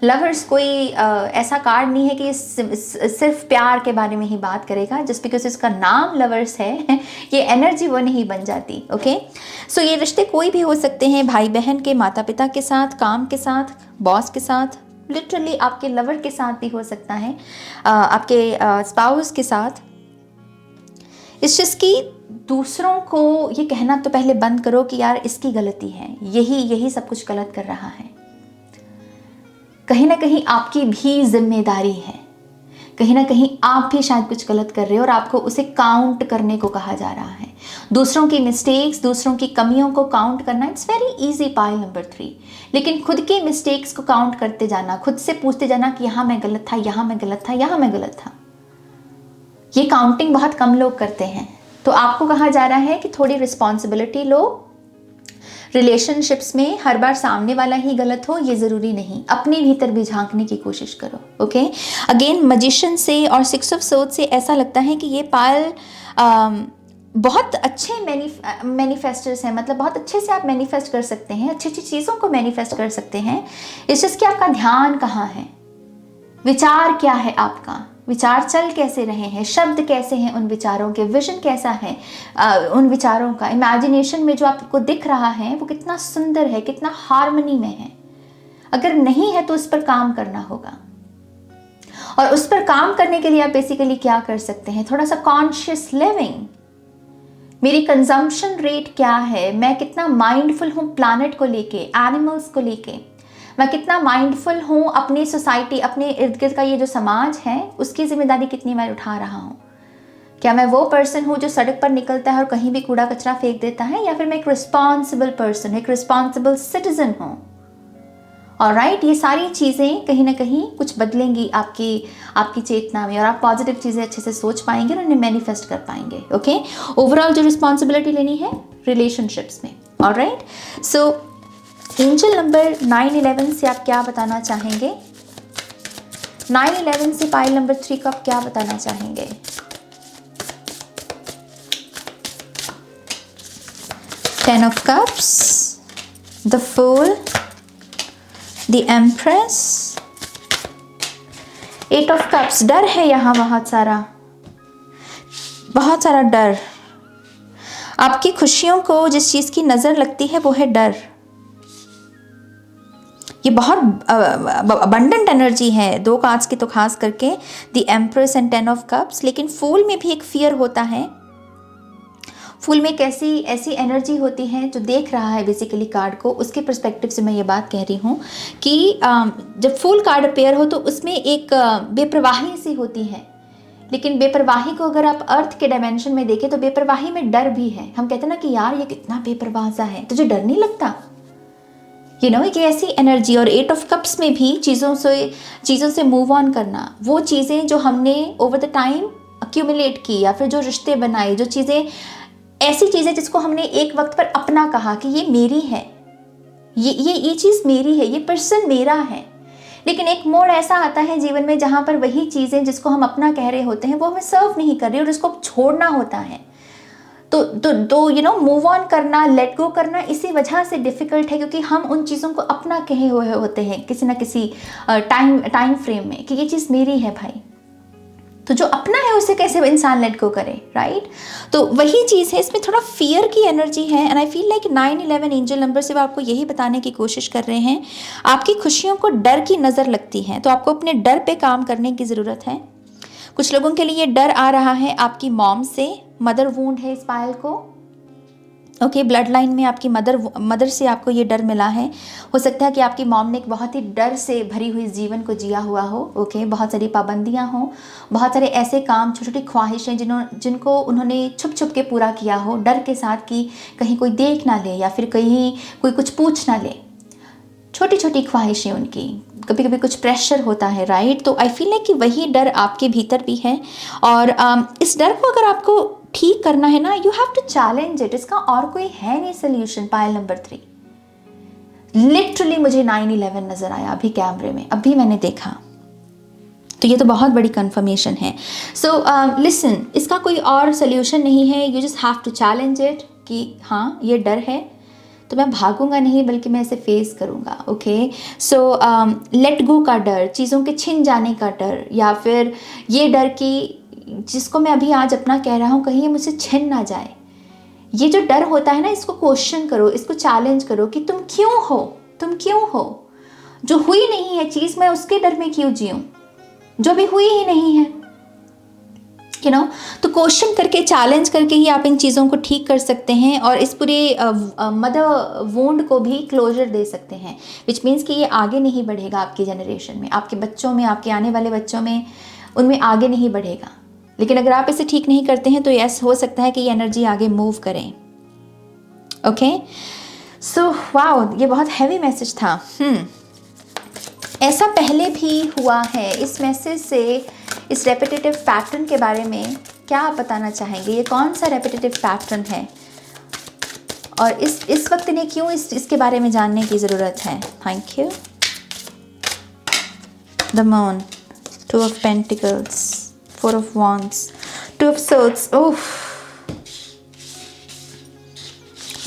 लवर्स कोई ऐसा कार्ड नहीं है कि सिर्फ प्यार के बारे में ही बात करेगा। जस्ट बिकॉज इसका नाम लवर्स है, ये एनर्जी वो नहीं बन जाती। ओके, सो ये रिश्ते कोई भी हो सकते हैं, भाई बहन के, माता पिता के साथ, काम के साथ, बॉस के साथ, लिटरली आपके लवर के साथ भी हो सकता है, आपके स्पाउस के साथ। इस चीज़ की दूसरों को ये कहना तो पहले बंद करो कि यार इसकी गलती है, यही सब कुछ गलत कर रहा है। कहीं ना कहीं आपकी भी जिम्मेदारी है, कहीं ना कहीं आप भी शायद कुछ गलत कर रहे हो और आपको उसे काउंट करने को कहा जा रहा है। दूसरों की मिस्टेक्स, दूसरों की कमियों को काउंट करना, it's very easy, pile number 3। लेकिन खुद की मिस्टेक्स को काउंट करते जाना, खुद से पूछते जाना कि यहाँ मैं गलत था, यहाँ मैं गलत था, यहाँ मैं गलत था, ये काउंटिंग बहुत कम लोग करते हैं। तो आपको कहा जा रहा है कि थोड़ी रिस्पॉन्सिबिलिटी लो। रिलेशनशिप्स में हर बार सामने वाला ही गलत हो ये ज़रूरी नहीं, अपने भीतर भी झांकने की कोशिश करो। ओके, अगेन मजिशियन से और 6 ऑफ सोर्ड्स से ऐसा लगता है कि ये पायल बहुत अच्छे मैनिफेस्टर्स हैं, मतलब बहुत अच्छे से आप मैनिफेस्ट कर सकते हैं, अच्छी अच्छी चीज़ों को मैनिफेस्ट कर सकते हैं। इस चीज़ कि आपका ध्यान कहाँ है, विचार क्या है आपका, विचार चल कैसे रहे हैं, शब्द कैसे हैं उन विचारों के, विजन कैसा है उन विचारों का, इमेजिनेशन में जो आपको दिख रहा है वो कितना सुंदर है, कितना हार्मनी में है। अगर नहीं है तो उस पर काम करना होगा। और उस पर काम करने के लिए आप बेसिकली क्या कर सकते हैं, थोड़ा सा कॉन्शियस लिविंग। मेरी कंजम्पशन रेट क्या है, मैं कितना माइंडफुल हूँ प्लैनेट को लेके, एनिमल्स को लेके, मैं कितना माइंडफुल हूँ अपनी सोसाइटी, अपने इर्द गिर्द का ये जो समाज है उसकी जिम्मेदारी कितनी मैं उठा रहा हूँ। क्या मैं वो पर्सन हूँ जो सड़क पर निकलता है और कहीं भी कूड़ा कचरा फेंक देता है, या फिर मैं एक रिस्पॉन्सिबल पर्सन, एक रिस्पॉन्सिबल सिटीजन हूँ। ऑलराइट, ये सारी चीज़ें कहीं ना कहीं कुछ बदलेंगी आपकी चेतना में, और आप पॉजिटिव चीज़ें अच्छे से सोच पाएंगे और उन्हें मैनिफेस्ट कर पाएंगे। ओके, ओवरऑल जो रिस्पॉन्सिबिलिटी लेनी है रिलेशनशिप्स में। ऑलराइट, सो एंजल नंबर 911 से आप क्या बताना चाहेंगे, 911 से पाइल नंबर 3 को आप क्या बताना चाहेंगे। Ten of cups, the fool, the empress, 8 of cups. डर है यहाँ बहुत सारा डर। आपकी खुशियों को जिस चीज़ की नज़र लगती है वो है डर। ये बहुत अबंडेंट एनर्जी है, 2 कार्ड्स की तो खास करके, the empress and 10 of cups. लेकिन फूल में भी एक फियर होता है। फूल में एक ऐसी एनर्जी होती है जो देख रहा है बेसिकली कार्ड को, उसके पर्सपेक्टिव से मैं ये बात कह रही हूँ कि जब फूल कार्ड अपेयर हो तो उसमें एक बेपरवाही सी होती है। लेकिन बेपरवाही को अगर आप अर्थ के डायमेंशन में देखें तो बेपरवाही में डर भी है। हम कहते हैं ना कि यार ये कितना बेपरवाह सा है, तुझे डर नहीं लगता, यू नो, कि ऐसी एनर्जी। और 8 ऑफ कप्स में भी चीज़ों से मूव ऑन करना, वो चीज़ें जो हमने ओवर द टाइम अक्यूमुलेट की, या फिर जो रिश्ते बनाए, जो चीज़ें, ऐसी चीज़ें जिसको हमने एक वक्त पर अपना कहा कि ये मेरी है, ये चीज़ मेरी है, ये पर्सन मेरा है। लेकिन एक मोड़ ऐसा आता है जीवन में जहाँ पर वही चीज़ें जिसको हम अपना कह रहे होते हैं वो हमें सर्व नहीं कर रही और उसको छोड़ना होता है। तो यू नो, मूव ऑन करना, लेट गो करना इसी वजह से डिफ़िकल्ट है, क्योंकि हम उन चीज़ों को अपना कहे हुए होते हैं किसी ना किसी टाइम फ्रेम में कि ये चीज़ मेरी है भाई। तो जो अपना है उसे कैसे इंसान लेट गो करे, राइट? तो वही चीज़ है, इसमें थोड़ा फियर की एनर्जी है। And I feel like 911 angel number से वो आपको यही बताने की कोशिश कर रहे हैं, आपकी खुशियों को डर की नज़र लगती है, तो आपको अपने डर पे काम करने की ज़रूरत है। कुछ लोगों के लिए डर आ रहा है आपकी मॉम से, मदर वूंड है इस पायल को। ओके, ब्लड लाइन में आपकी मदर से आपको ये डर मिला है। हो सकता है कि आपकी मॉम ने एक बहुत ही डर से भरी हुई जीवन को जिया हुआ हो। ओके, बहुत सारी पाबंदियां हो, बहुत सारे ऐसे काम, छोटी छोटी ख्वाहिशें जिनको उन्होंने छुप छुप के पूरा किया हो, डर के साथ कि कहीं कोई देख ना ले या फिर कहीं कोई कुछ पूछ ना ले। छोटी छोटी ख्वाहिशें उनकी, कभी कभी कुछ प्रेशर होता है, राइट? तो आई फील लाइक कि वही डर आपके भीतर भी है। और इस डर को अगर आपको ठीक करना है ना, you have to challenge it. इसका और कोई है नहीं सोल्यूशन। पायल नंबर 3, लिटरली मुझे 911 नजर आया अभी कैमरे में, अभी मैंने देखा, तो ये तो बहुत बड़ी कंफर्मेशन है। सो लिसन, इसका कोई और सोल्यूशन नहीं है, you just have to challenge it कि हाँ ये डर है, तो मैं भागूंगा नहीं बल्कि मैं इसे फेस करूंगा। ओके, सो लेट गो का डर, चीज़ों के छिन जाने का डर, या फिर ये डर कि जिसको मैं अभी आज अपना कह रहा हूँ कहीं ये मुझसे छिन ना जाए, ये जो डर होता है ना, इसको क्वेश्चन करो, इसको चैलेंज करो कि तुम क्यों हो, जो हुई नहीं है चीज़ मैं उसके डर में क्यों जीऊँ, जो भी हुई ही नहीं है। तो क्वेश्चन करके, चैलेंज करके ही आप इन चीज़ों को ठीक कर सकते हैं और इस पूरे मदर वोंड को भी क्लोजर दे सकते हैं, विच मीन्स कि ये आगे नहीं बढ़ेगा आपकी जनरेशन में, आपके बच्चों में, आपके आने वाले बच्चों में, उनमें आगे नहीं बढ़ेगा। लेकिन अगर आप इसे ठीक नहीं करते हैं तो यस, हो सकता है कि ये एनर्जी आगे मूव करें। ओके, सो वाओ, ये बहुत हैवी मैसेज था। ऐसा पहले भी हुआ है। इस मैसेज से, इस रेपिटेटिव पैटर्न के बारे में क्या आप बताना चाहेंगे? ये कौन सा रेपिटेटिव पैटर्न है और इस वक्त इन्हें क्यों इसके बारे में जानने की ज़रूरत है? Thank you. The Moon, 2 of Pentacles, 4 of Wands, 2 of Swords. Oh,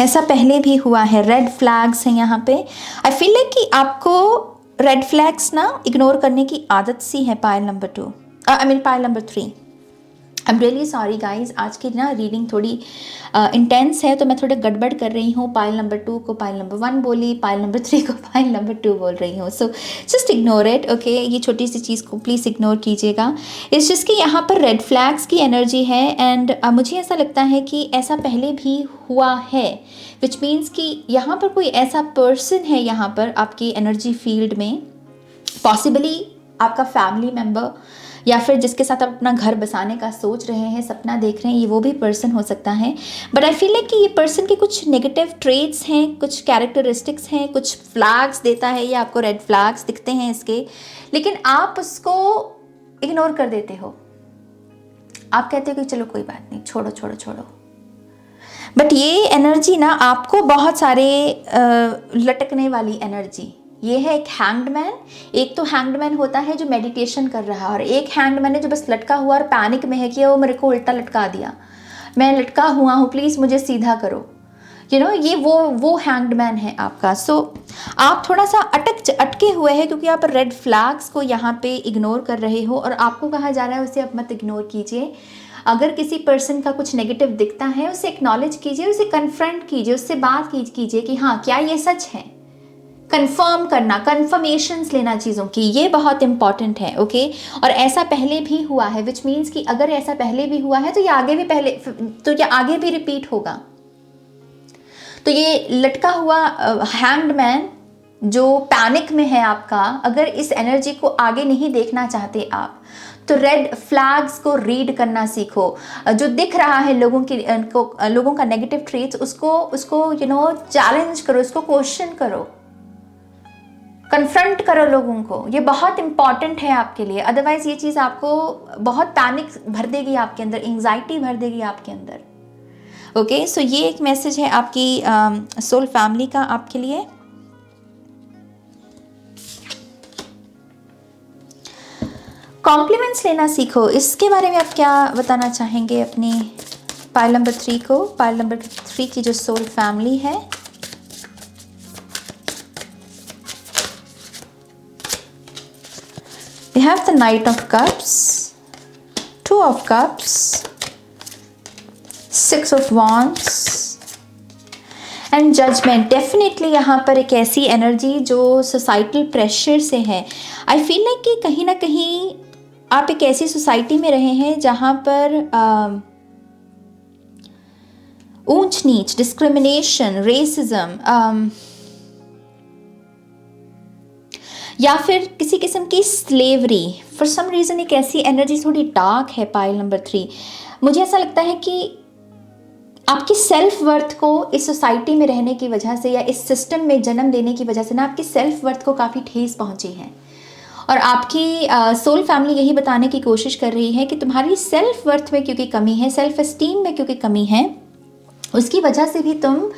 ऐसा पहले भी हुआ है। रेड फ्लैग्स हैं यहाँ पे। आई फील लाइक कि आपको रेड फ्लैग्स ना इग्नोर करने की आदत सी है। Pile number 2, pile number 3। I am really sorry guys, आज की ना रीडिंग थोड़ी इंटेंस है तो मैं थोड़ा गड़बड़ कर रही हूँ। पाइल नंबर 2 को पाइल नंबर 1 बोली, पाइल नंबर 3 को पाइल नंबर 2 बोल रही हूँ। So just ignore it, okay. ये छोटी सी चीज़ को प्लीज़ इग्नोर कीजिएगा। इट्स जस्ट कि यहाँ पर रेड फ्लैग्स की एनर्जी है एंड मुझे ऐसा लगता है कि ऐसा पहले भी हुआ है, विच मीन्स कि यहाँ पर कोई ऐसा पर्सन है यहाँ पर आपकी एनर्जी फील्ड में, पॉसिबली आपका फैमिली मेम्बर या फिर जिसके साथ आप अपना घर बसाने का सोच रहे हैं, सपना देख रहे हैं, ये वो भी पर्सन हो सकता है। बट आई फील लाइक कि ये पर्सन के कुछ नेगेटिव ट्रेट्स हैं, कुछ कैरेक्टरिस्टिक्स हैं, कुछ फ्लैग्स देता है, ये आपको रेड फ्लैग्स दिखते हैं इसके, लेकिन आप उसको इग्नोर कर देते हो। आप कहते हो कि चलो कोई बात नहीं, छोड़ो छोड़ो छोड़ो। बट ये एनर्जी ना आपको बहुत सारे लटकने वाली एनर्जी, ये है एक हैंग्ड मैन। एक तो हैंग्ड मैन होता है जो मेडिटेशन कर रहा है और एक हैंग्ड मैन है जो बस लटका हुआ और पैनिक में है कि वो मेरे को उल्टा लटका दिया, मैं लटका हुआ हूँ, प्लीज़ मुझे सीधा करो। ये वो हैंग्ड मैन है आपका। सो आप थोड़ा सा अटके हुए हैं क्योंकि आप रेड फ्लैग्स को यहाँ पे इग्नोर कर रहे हो और आपको कहा जा रहा है उसे अब मत इग्नोर कीजिए। अगर किसी पर्सन का कुछ नेगेटिव दिखता है उसे एक्नॉलेज कीजिए, उसे कन्फ्रंट कीजिए, उससे बात कीजिए कि हाँ क्या ये सच है। कंफर्म करना, कंफर्मेशंस लेना चीज़ों की, ये बहुत इंपॉर्टेंट है। ओके, और ऐसा पहले भी हुआ है, विच मीन्स कि अगर ऐसा पहले भी हुआ है तो ये आगे भी रिपीट होगा। तो ये लटका हुआ हैंग्ड मैन जो पैनिक में है आपका, अगर इस एनर्जी को आगे नहीं देखना चाहते आप तो रेड फ्लैग्स को रीड करना सीखो। जो दिख रहा है लोगों का नेगेटिव ट्रेट्स, उसको चैलेंज करो, उसको क्वेश्चन करो, कन्फ्रंट करो लोगों को। ये बहुत इंपॉर्टेंट है आपके लिए, अदरवाइज ये चीज़ आपको बहुत पैनिक भर देगी आपके अंदर, एंग्जाइटी भर देगी आपके अंदर। ओके, सो ये एक मैसेज है आपकी सोल फैमिली का आपके लिए। कॉम्प्लीमेंट्स लेना सीखो, इसके बारे में आप क्या बताना चाहेंगे अपनी पाइल नंबर 3 को? पाइल नंबर 3 की जो सोल फैमिली है, we have the Knight of Cups, 2 of Cups, 6 of Wands and judgment. Definitely यहाँ पर एक ऐसी एनर्जी जो सोसाइटल प्रेशर से है। आई फील लाइक कि कहीं ना कहीं आप एक ऐसी सोसाइटी में रहे हैं जहाँ पर ऊंच नीच, डिस्क्रिमिनेशन, रेसिज्म या फिर किसी किस्म की स्लेवरी, फॉर सम रीज़न एक ऐसी एनर्जी थोड़ी डार्क है। पाइल नंबर 3, मुझे ऐसा लगता है कि आपकी सेल्फ वर्थ को इस सोसाइटी में रहने की वजह से या इस सिस्टम में जन्म लेने की वजह से ना आपकी सेल्फ वर्थ को काफ़ी ठेस पहुंची है और आपकी सोल फैमिली यही बताने की कोशिश कर रही है कि तुम्हारी सेल्फ वर्थ में क्योंकि कमी है, सेल्फ एस्टीम में क्योंकि कमी है, उसकी वजह से भी तुम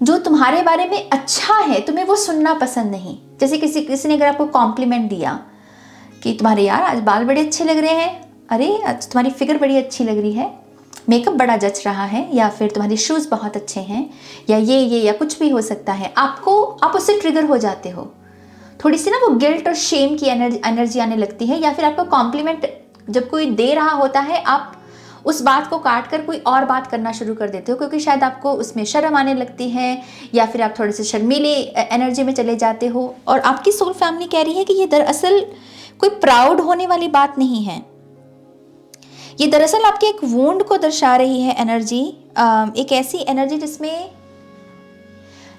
जो तुम्हारे बारे में अच्छा है तुम्हें वो सुनना पसंद नहीं। जैसे किसी ने अगर आपको कॉम्प्लीमेंट दिया कि तुम्हारे यार आज बाल बड़े अच्छे लग रहे हैं, अरे आज तुम्हारी फिगर बड़ी अच्छी लग रही है, मेकअप बड़ा जच रहा है, या फिर तुम्हारे शूज़ बहुत अच्छे हैं, या ये या कुछ भी हो सकता है, आप उससे ट्रिगर हो जाते हो। थोड़ी सी ना वो गिल्ट और शेम की एनर्जी आने लगती है, या फिर आपको कॉम्प्लीमेंट जब कोई दे रहा होता है आप उस बात को काट कर कोई और बात करना शुरू कर देते हो क्योंकि शायद आपको उसमें शर्म आने लगती है, या फिर आप थोड़े से शर्मीले एनर्जी में चले जाते हो। और आपकी सोल फैमिली कह रही है कि ये दरअसल कोई प्राउड होने वाली बात नहीं है, ये दरअसल आपके एक वुंड को दर्शा रही है एनर्जी, एक ऐसी एनर्जी जिसमें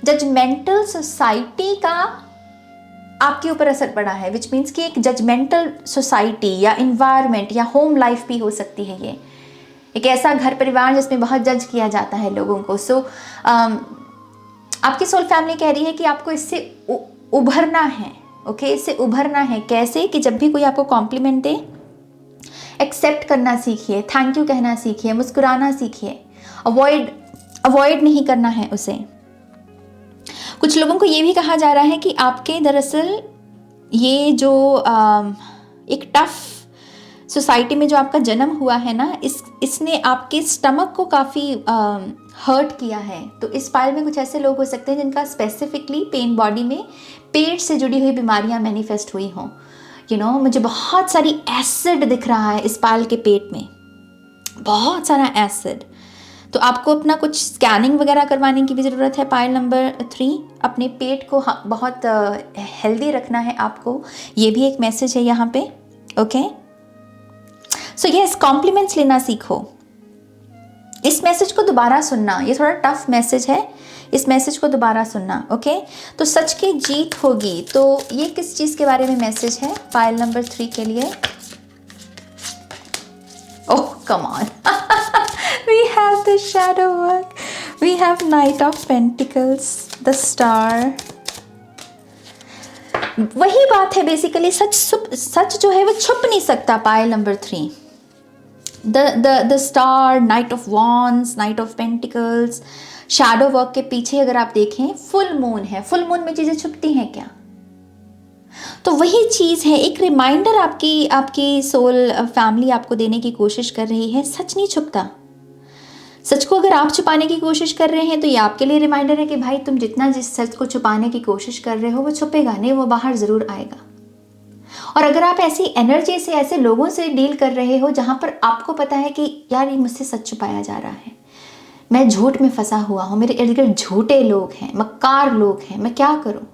जजमेंटल सोसाइटी का आपके ऊपर असर पड़ा है, विच मीन्स कि एक जजमेंटल सोसाइटी या इन्वायरमेंट या होम लाइफ भी हो सकती है। ये एक ऐसा घर परिवार जिसमें बहुत जज किया जाता है लोगों को। सो आपकी सोल फैमिली कह रही है कि आपको इससे उभरना है। ओके, इससे उभरना है। कैसे? कि जब भी कोई आपको कॉम्प्लीमेंट दे, एक्सेप्ट करना सीखिए, थैंक यू कहना सीखिए, मुस्कुराना सीखिए, अवॉइड नहीं करना है उसे। कुछ लोगों को ये भी कहा जा रहा है कि आपके दरअसल ये जो एक टफ सोसाइटी में जो आपका जन्म हुआ है ना, इसने आपके स्टमक को काफ़ी हर्ट किया है। तो इस पाइल में कुछ ऐसे लोग हो सकते हैं जिनका स्पेसिफिकली पेन बॉडी में पेट से जुड़ी हुई बीमारियां मैनिफेस्ट हुई हों। मुझे बहुत सारी एसिड दिख रहा है इस पाइल के पेट में, बहुत सारा एसिड। तो आपको अपना कुछ स्कैनिंग वगैरह करवाने की भी ज़रूरत है। पाइल नंबर 3, अपने पेट को बहुत हेल्दी रखना है आपको, ये भी एक मैसेज है यहाँ पे। ओके, सो यस, कॉम्प्लीमेंट्स लेना सीखो। इस मैसेज को दोबारा सुनना, ये थोड़ा टफ मैसेज है, इस मैसेज को दोबारा सुनना। ओके, तो सच की जीत होगी। तो ये किस चीज़ के बारे में मैसेज है पाइल नंबर 3 के लिए? Oh come on, we have the shadow work, we have Knight of Pentacles, the Star। वही बात है बेसिकली, सच जो है वो छुप नहीं सकता। Pile number 3, the Star, Knight of Wands, Knight of Pentacles, shadow work के पीछे अगर आप देखें फुल मून है। फुल मून में चीज़ें छुपती हैं क्या? तो वही चीज़ है, एक रिमाइंडर आपकी सोल फैमिली आपको देने की कोशिश कर रही है। सच नहीं छुपता। सच को अगर आप छुपाने की कोशिश कर रहे हैं तो ये आपके लिए रिमाइंडर है कि भाई तुम जितना जिस सच को छुपाने की कोशिश कर रहे हो वो छुपेगा नहीं, वो बाहर ज़रूर आएगा। और अगर आप ऐसी एनर्जी से, ऐसे लोगों से डील कर रहे हो जहाँ पर आपको पता है कि यार ये मुझसे सच छुपाया जा रहा है, मैं झूठ में फंसा हुआ हूँ, मेरे इर्द गिर्द झूठे लोग हैं, मक्कार लोग हैं, मैं क्या करूँ?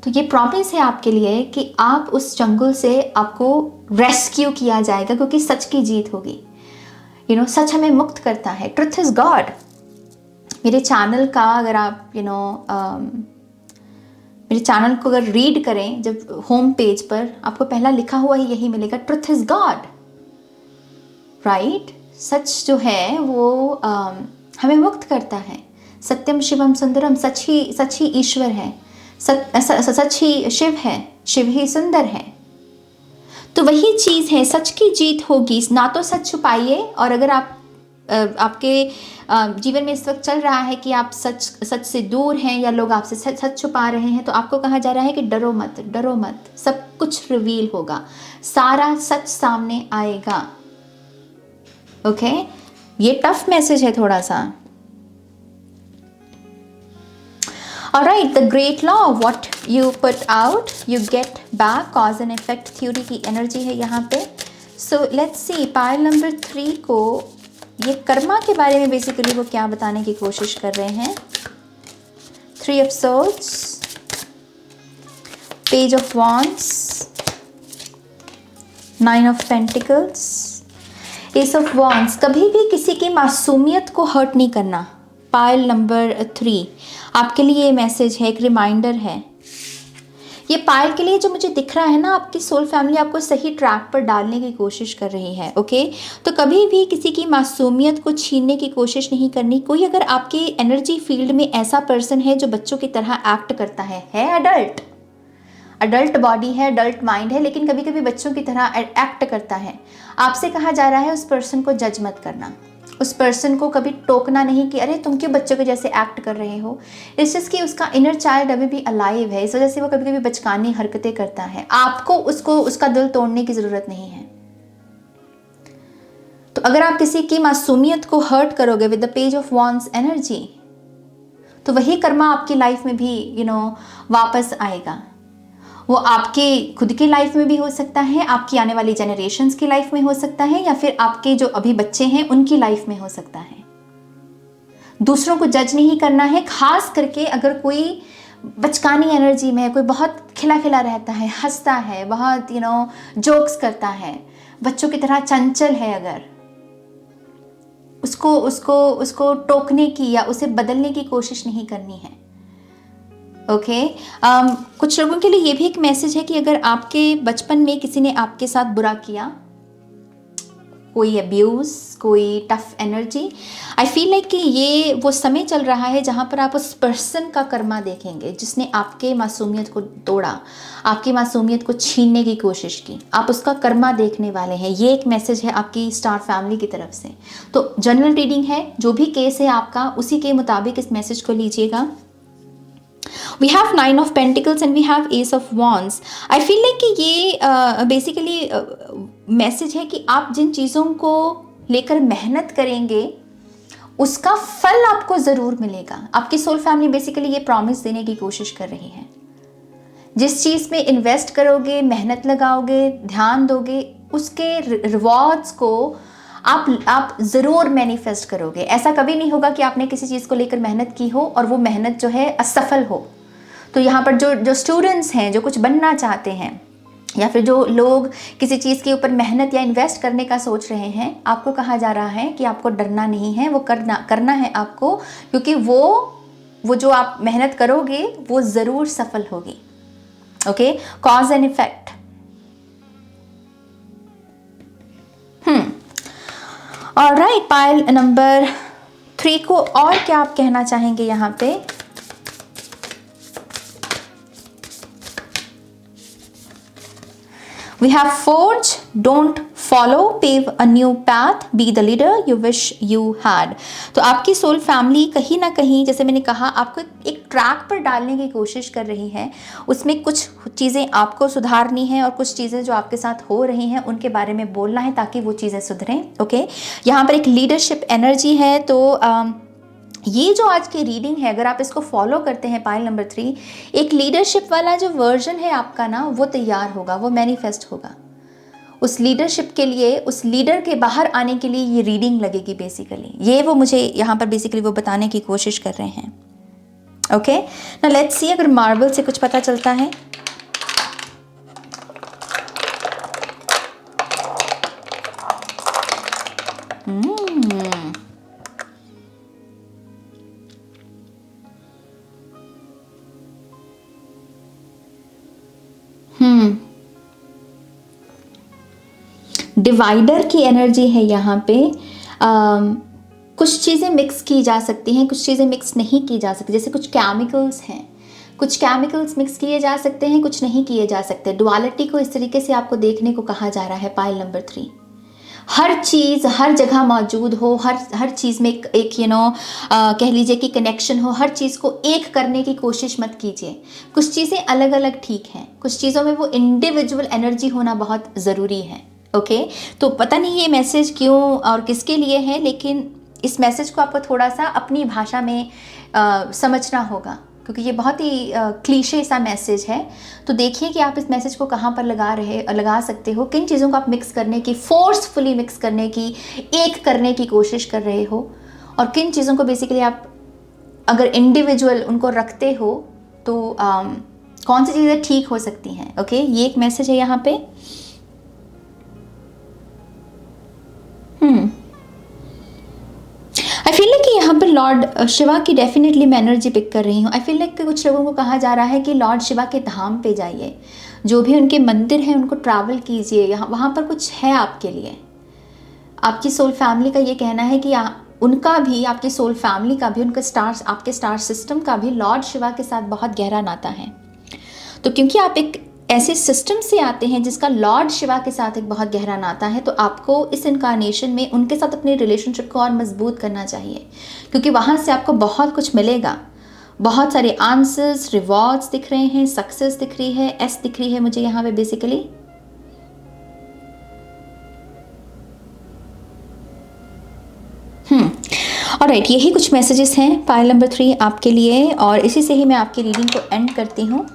तो ये प्रॉमिस है आपके लिए कि आप उस चंगुल से आपको रेस्क्यू किया जाएगा, क्योंकि सच की जीत होगी। सच हमें मुक्त करता है। Truth is God. मेरे चैनल का अगर आप मेरे चैनल को अगर रीड करें, जब होम पेज पर आपको पहला लिखा हुआ ही यही मिलेगा, ट्रुथ इज गॉड, राइट। सच जो है वो हमें मुक्त करता है। सत्यम शिवम सुंदरम, सच ही ईश्वर है, सच ही शिव है, शिव ही सुंदर है। तो वही चीज़ है, सच की जीत होगी। ना तो सच छुपाइए, और अगर आपके जीवन में इस वक्त चल रहा है कि आप सच से दूर हैं या लोग आपसे सच छुपा रहे हैं, तो आपको कहा जा रहा है कि डरो मत, डरो मत, सब कुछ रिवील होगा, सारा सच सामने आएगा। ओके, ये टफ मैसेज है थोड़ा सा। Alright, the great law, what you put out, you get back, cause and effect theory की एनर्जी है यहाँ पे। So let's see, pile number 3 को ये कर्मा के बारे में बेसिकली वो क्या बताने की कोशिश कर रहे हैं। 3 of Swords, Page of Wands, 9 of Pentacles, Ace of Wands। कभी भी किसी की मासूमियत को हर्ट नहीं करना। पाइल नंबर 3 आपके लिए ये मैसेज है, एक रिमाइंडर है। ये पाइल के लिए जो मुझे दिख रहा है ना, आपकी सोल फैमिली आपको सही ट्रैक पर डालने की कोशिश कर रही है। ओके, तो कभी भी किसी की मासूमियत को छीनने की कोशिश नहीं करनी। कोई अगर आपके एनर्जी फील्ड में ऐसा पर्सन है जो बच्चों की तरह एक्ट करता है अडल्ट बॉडी है, अडल्ट माइंड है, लेकिन कभी कभी बच्चों की तरह एक्ट करता है, आपसे कहा जा रहा है उस पर्सन को जज मत करना। उस पर्सन को कभी टोकना नहीं कि अरे तुम क्यों बच्चों के जैसे एक्ट कर रहे हो। इट्स जस्ट कि उसका इनर चाइल्ड अभी भी अलाइव है, इस वजह से वो कभी कभी बचकानी हरकतें करता है। आपको उसका दिल तोड़ने की ज़रूरत नहीं है। तो अगर आप किसी की मासूमियत को हर्ट करोगे with the page of wands energy, तो वही कर्मा आपकी लाइफ में भी वापस आएगा। वो आपके खुद की लाइफ में भी हो सकता है, आपकी आने वाली जनरेशन्स की लाइफ में हो सकता है, या फिर आपके जो अभी बच्चे हैं उनकी लाइफ में हो सकता है। दूसरों को जज नहीं करना है, खास करके अगर कोई बचकानी एनर्जी में है, कोई बहुत खिला खिला रहता है, हंसता है, बहुत जोक्स करता है, बच्चों की तरह चंचल है, अगर उसको उसको उसको टोकने की या उसे बदलने की कोशिश नहीं करनी है। ओके कुछ लोगों के लिए ये भी एक मैसेज है कि अगर आपके बचपन में किसी ने आपके साथ बुरा किया, कोई अब्यूज़, कोई tough energy, I feel like कि ये वो समय चल रहा है जहाँ पर आप उस पर्सन का कर्मा देखेंगे जिसने आपके मासूमियत को तोड़ा, आपकी मासूमियत को छीनने की कोशिश की। आप उसका कर्मा देखने वाले हैं। ये एक मैसेज है आपकी स्टार फैमिली की तरफ से। तो जनरल रीडिंग है, जो भी केस है आपका उसी के मुताबिक इस मैसेज को लीजिएगा। We have 9 of Pentacles and we have Ace of Wands. I feel like कि ये बेसिकली मैसेज है कि आप जिन चीज़ों को लेकर मेहनत करेंगे उसका फल आपको ज़रूर मिलेगा। आपकी सोल फैमिली बेसिकली ये प्रॉमिस देने की कोशिश कर रही है। जिस चीज़ में इन्वेस्ट करोगे, मेहनत लगाओगे, ध्यान दोगे, उसके रिवॉर्ड्स को आप ज़रूर मैनिफेस्ट करोगे। ऐसा कभी नहीं होगा कि आपने किसी चीज़ को लेकर मेहनत की हो और वो मेहनत जो है असफल हो। तो यहाँ पर जो स्टूडेंट्स हैं, जो कुछ बनना चाहते हैं, या फिर जो लोग किसी चीज़ के ऊपर मेहनत या इन्वेस्ट करने का सोच रहे हैं, आपको कहा जा रहा है कि आपको डरना नहीं है, वो करना है आपको, क्योंकि वो जो आप मेहनत करोगे वो ज़रूर सफल होगी। Okay, cause and effect. Alright, pile number 3 को और क्या आप कहना चाहेंगे यहाँ पे? We have forge, don't follow, pave a new path, be the leader you wish you had. तो आपकी सोल फैमिली कहीं ना कहीं, जैसे मैंने कहा, आपको एक ट्रैक पर डालने की कोशिश कर रही है। उसमें कुछ चीज़ें आपको सुधारनी है और कुछ चीज़ें जो आपके साथ हो रही हैं उनके बारे में बोलना है ताकि वो चीज़ें सुधरें। ओके, यहाँ पर एक लीडरशिप एनर्जी है। तो ये जो आज की रीडिंग है, अगर आप इसको फॉलो करते हैं, पाइल नंबर 3, एक लीडरशिप वाला जो वर्जन है आपका ना, वो तैयार होगा, वो मैनिफेस्ट होगा। उस लीडरशिप के लिए, उस लीडर के बाहर आने के लिए ये रीडिंग लगेगी बेसिकली। ये वो मुझे यहाँ पर बेसिकली वो बताने की कोशिश कर रहे हैं। ओके, ना लेट्स सी अगर मार्बल से कुछ पता चलता है। डिवाइडर की एनर्जी है यहाँ पे। कुछ चीज़ें मिक्स की जा सकती हैं, कुछ चीज़ें मिक्स नहीं की जा सकती। जैसे कुछ केमिकल्स हैं, कुछ केमिकल्स मिक्स किए जा सकते हैं, कुछ नहीं किए जा सकते। डुअलिटी को इस तरीके से आपको देखने को कहा जा रहा है पाइल नंबर 3। हर चीज़ हर जगह मौजूद हो, हर चीज़ में एक कह लीजिए कि कनेक्शन हो। हर चीज़ को एक करने की कोशिश मत कीजिए। कुछ चीज़ें अलग अलग ठीक हैं, कुछ चीज़ों में वो इंडिविजुअल एनर्जी होना बहुत ज़रूरी है। ओके, तो पता नहीं ये मैसेज क्यों और किसके लिए है, लेकिन इस मैसेज को आपको थोड़ा सा अपनी भाषा में समझना होगा, क्योंकि ये बहुत ही क्लीशे सा मैसेज है। तो देखिए कि आप इस मैसेज को कहाँ पर लगा सकते हो, किन चीज़ों को आप मिक्स करने की, फोर्सफुली मिक्स करने की, एक करने की कोशिश कर रहे हो, और किन चीज़ों को बेसिकली आप अगर इंडिविजुअल उनको रखते हो तो कौन सी चीज़ें ठीक हो सकती हैं। ओके, ये एक मैसेज है यहाँ पे। आई फील लाइक कि यहाँ पर लॉर्ड शिवा की डेफिनेटली मैं एनर्जी पिक कर रही हूँ। आई फील लाइक कि कुछ लोगों को कहा जा रहा है कि लॉर्ड शिवा के धाम पे जाइए, जो भी उनके मंदिर हैं उनको ट्रैवल कीजिए, यहाँ वहाँ पर कुछ है आपके लिए। आपकी सोल फैमिली का ये कहना है कि उनका भी, आपकी सोल फैमिली का भी, उनका स्टार्स, आपके स्टार सिस्टम का भी लॉर्ड शिवा के साथ बहुत गहरा नाता है। तो क्योंकि आप एक ऐसे सिस्टम से आते हैं जिसका लॉर्ड शिवा के साथ एक बहुत गहरा नाता है, तो आपको इस इनकारनेशन में उनके साथ अपने रिलेशनशिप को और मजबूत करना चाहिए, क्योंकि वहाँ से आपको बहुत कुछ मिलेगा। बहुत सारे आंसर्स, रिवॉर्ड्स दिख रहे हैं, सक्सेस दिख रही है, एस दिख रही है मुझे यहाँ पे बेसिकली। ऑलराइट, यही कुछ मैसेजेस हैं पाइल नंबर 3 आपके लिए, और इसी से ही मैं आपकी रीडिंग को एंड करती हूँ।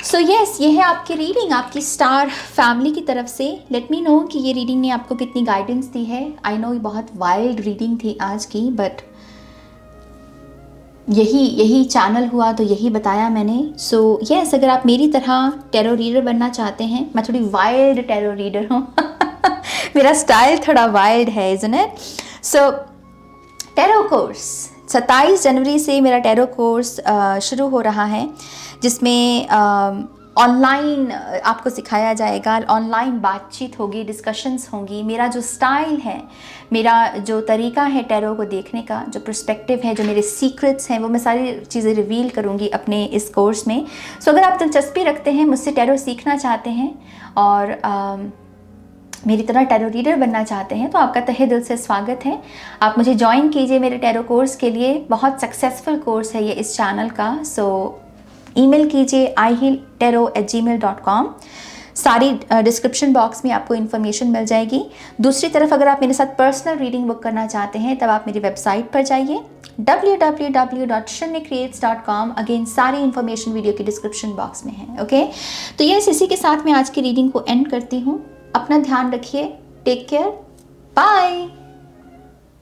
सो यस, ये है आपकी रीडिंग आपकी स्टार फैमिली की तरफ से। लेट मी नो कि ये रीडिंग ने आपको कितनी गाइडेंस दी है। आई नो ये बहुत वाइल्ड रीडिंग थी आज की, बट यही चैनल हुआ तो यही बताया मैंने। सो यस, अगर आप मेरी तरह टैरो रीडर बनना चाहते हैं, मैं थोड़ी वाइल्ड टैरो रीडर हूँ मेरा स्टाइल थोड़ा वाइल्ड है, isn't it? So tarot course 27 जनवरी से मेरा टैरो कोर्स शुरू हो रहा है, जिसमें ऑनलाइन आपको सिखाया जाएगा, ऑनलाइन बातचीत होगी, डिस्कशंस होंगी। मेरा जो स्टाइल है, मेरा जो तरीका है टैरो को देखने का, जो पर्सपेक्टिव है, जो मेरे सीक्रेट्स हैं, वो मैं सारी चीज़ें रिवील करूँगी अपने इस कोर्स में। सो अगर आप दिलचस्पी रखते हैं, मुझसे टैरो सीखना चाहते हैं और मेरी तरह टैरो रीडर बनना चाहते हैं, तो आपका तहे दिल से स्वागत है। आप मुझे ज्वाइन कीजिए मेरे टैरो कोर्स के लिए। बहुत सक्सेसफुल कोर्स है ये इस चैनल का। सो ईमेल कीजिए ihealtarot@gmail.com। सारी डिस्क्रिप्शन बॉक्स में आपको इन्फॉर्मेशन मिल जाएगी। दूसरी तरफ अगर आप मेरे साथ पर्सनल रीडिंग बुक करना चाहते हैं, तब आप मेरी वेबसाइट पर जाइए www.shrenyacreates.com। अगेन सारी इन्फॉर्मेशन वीडियो की डिस्क्रिप्शन बॉक्स में है। ओके, तो यस, इसी के साथ मैं आज की रीडिंग को एंड करती हूँ। अपना ध्यान रखिए। Take care. बाय।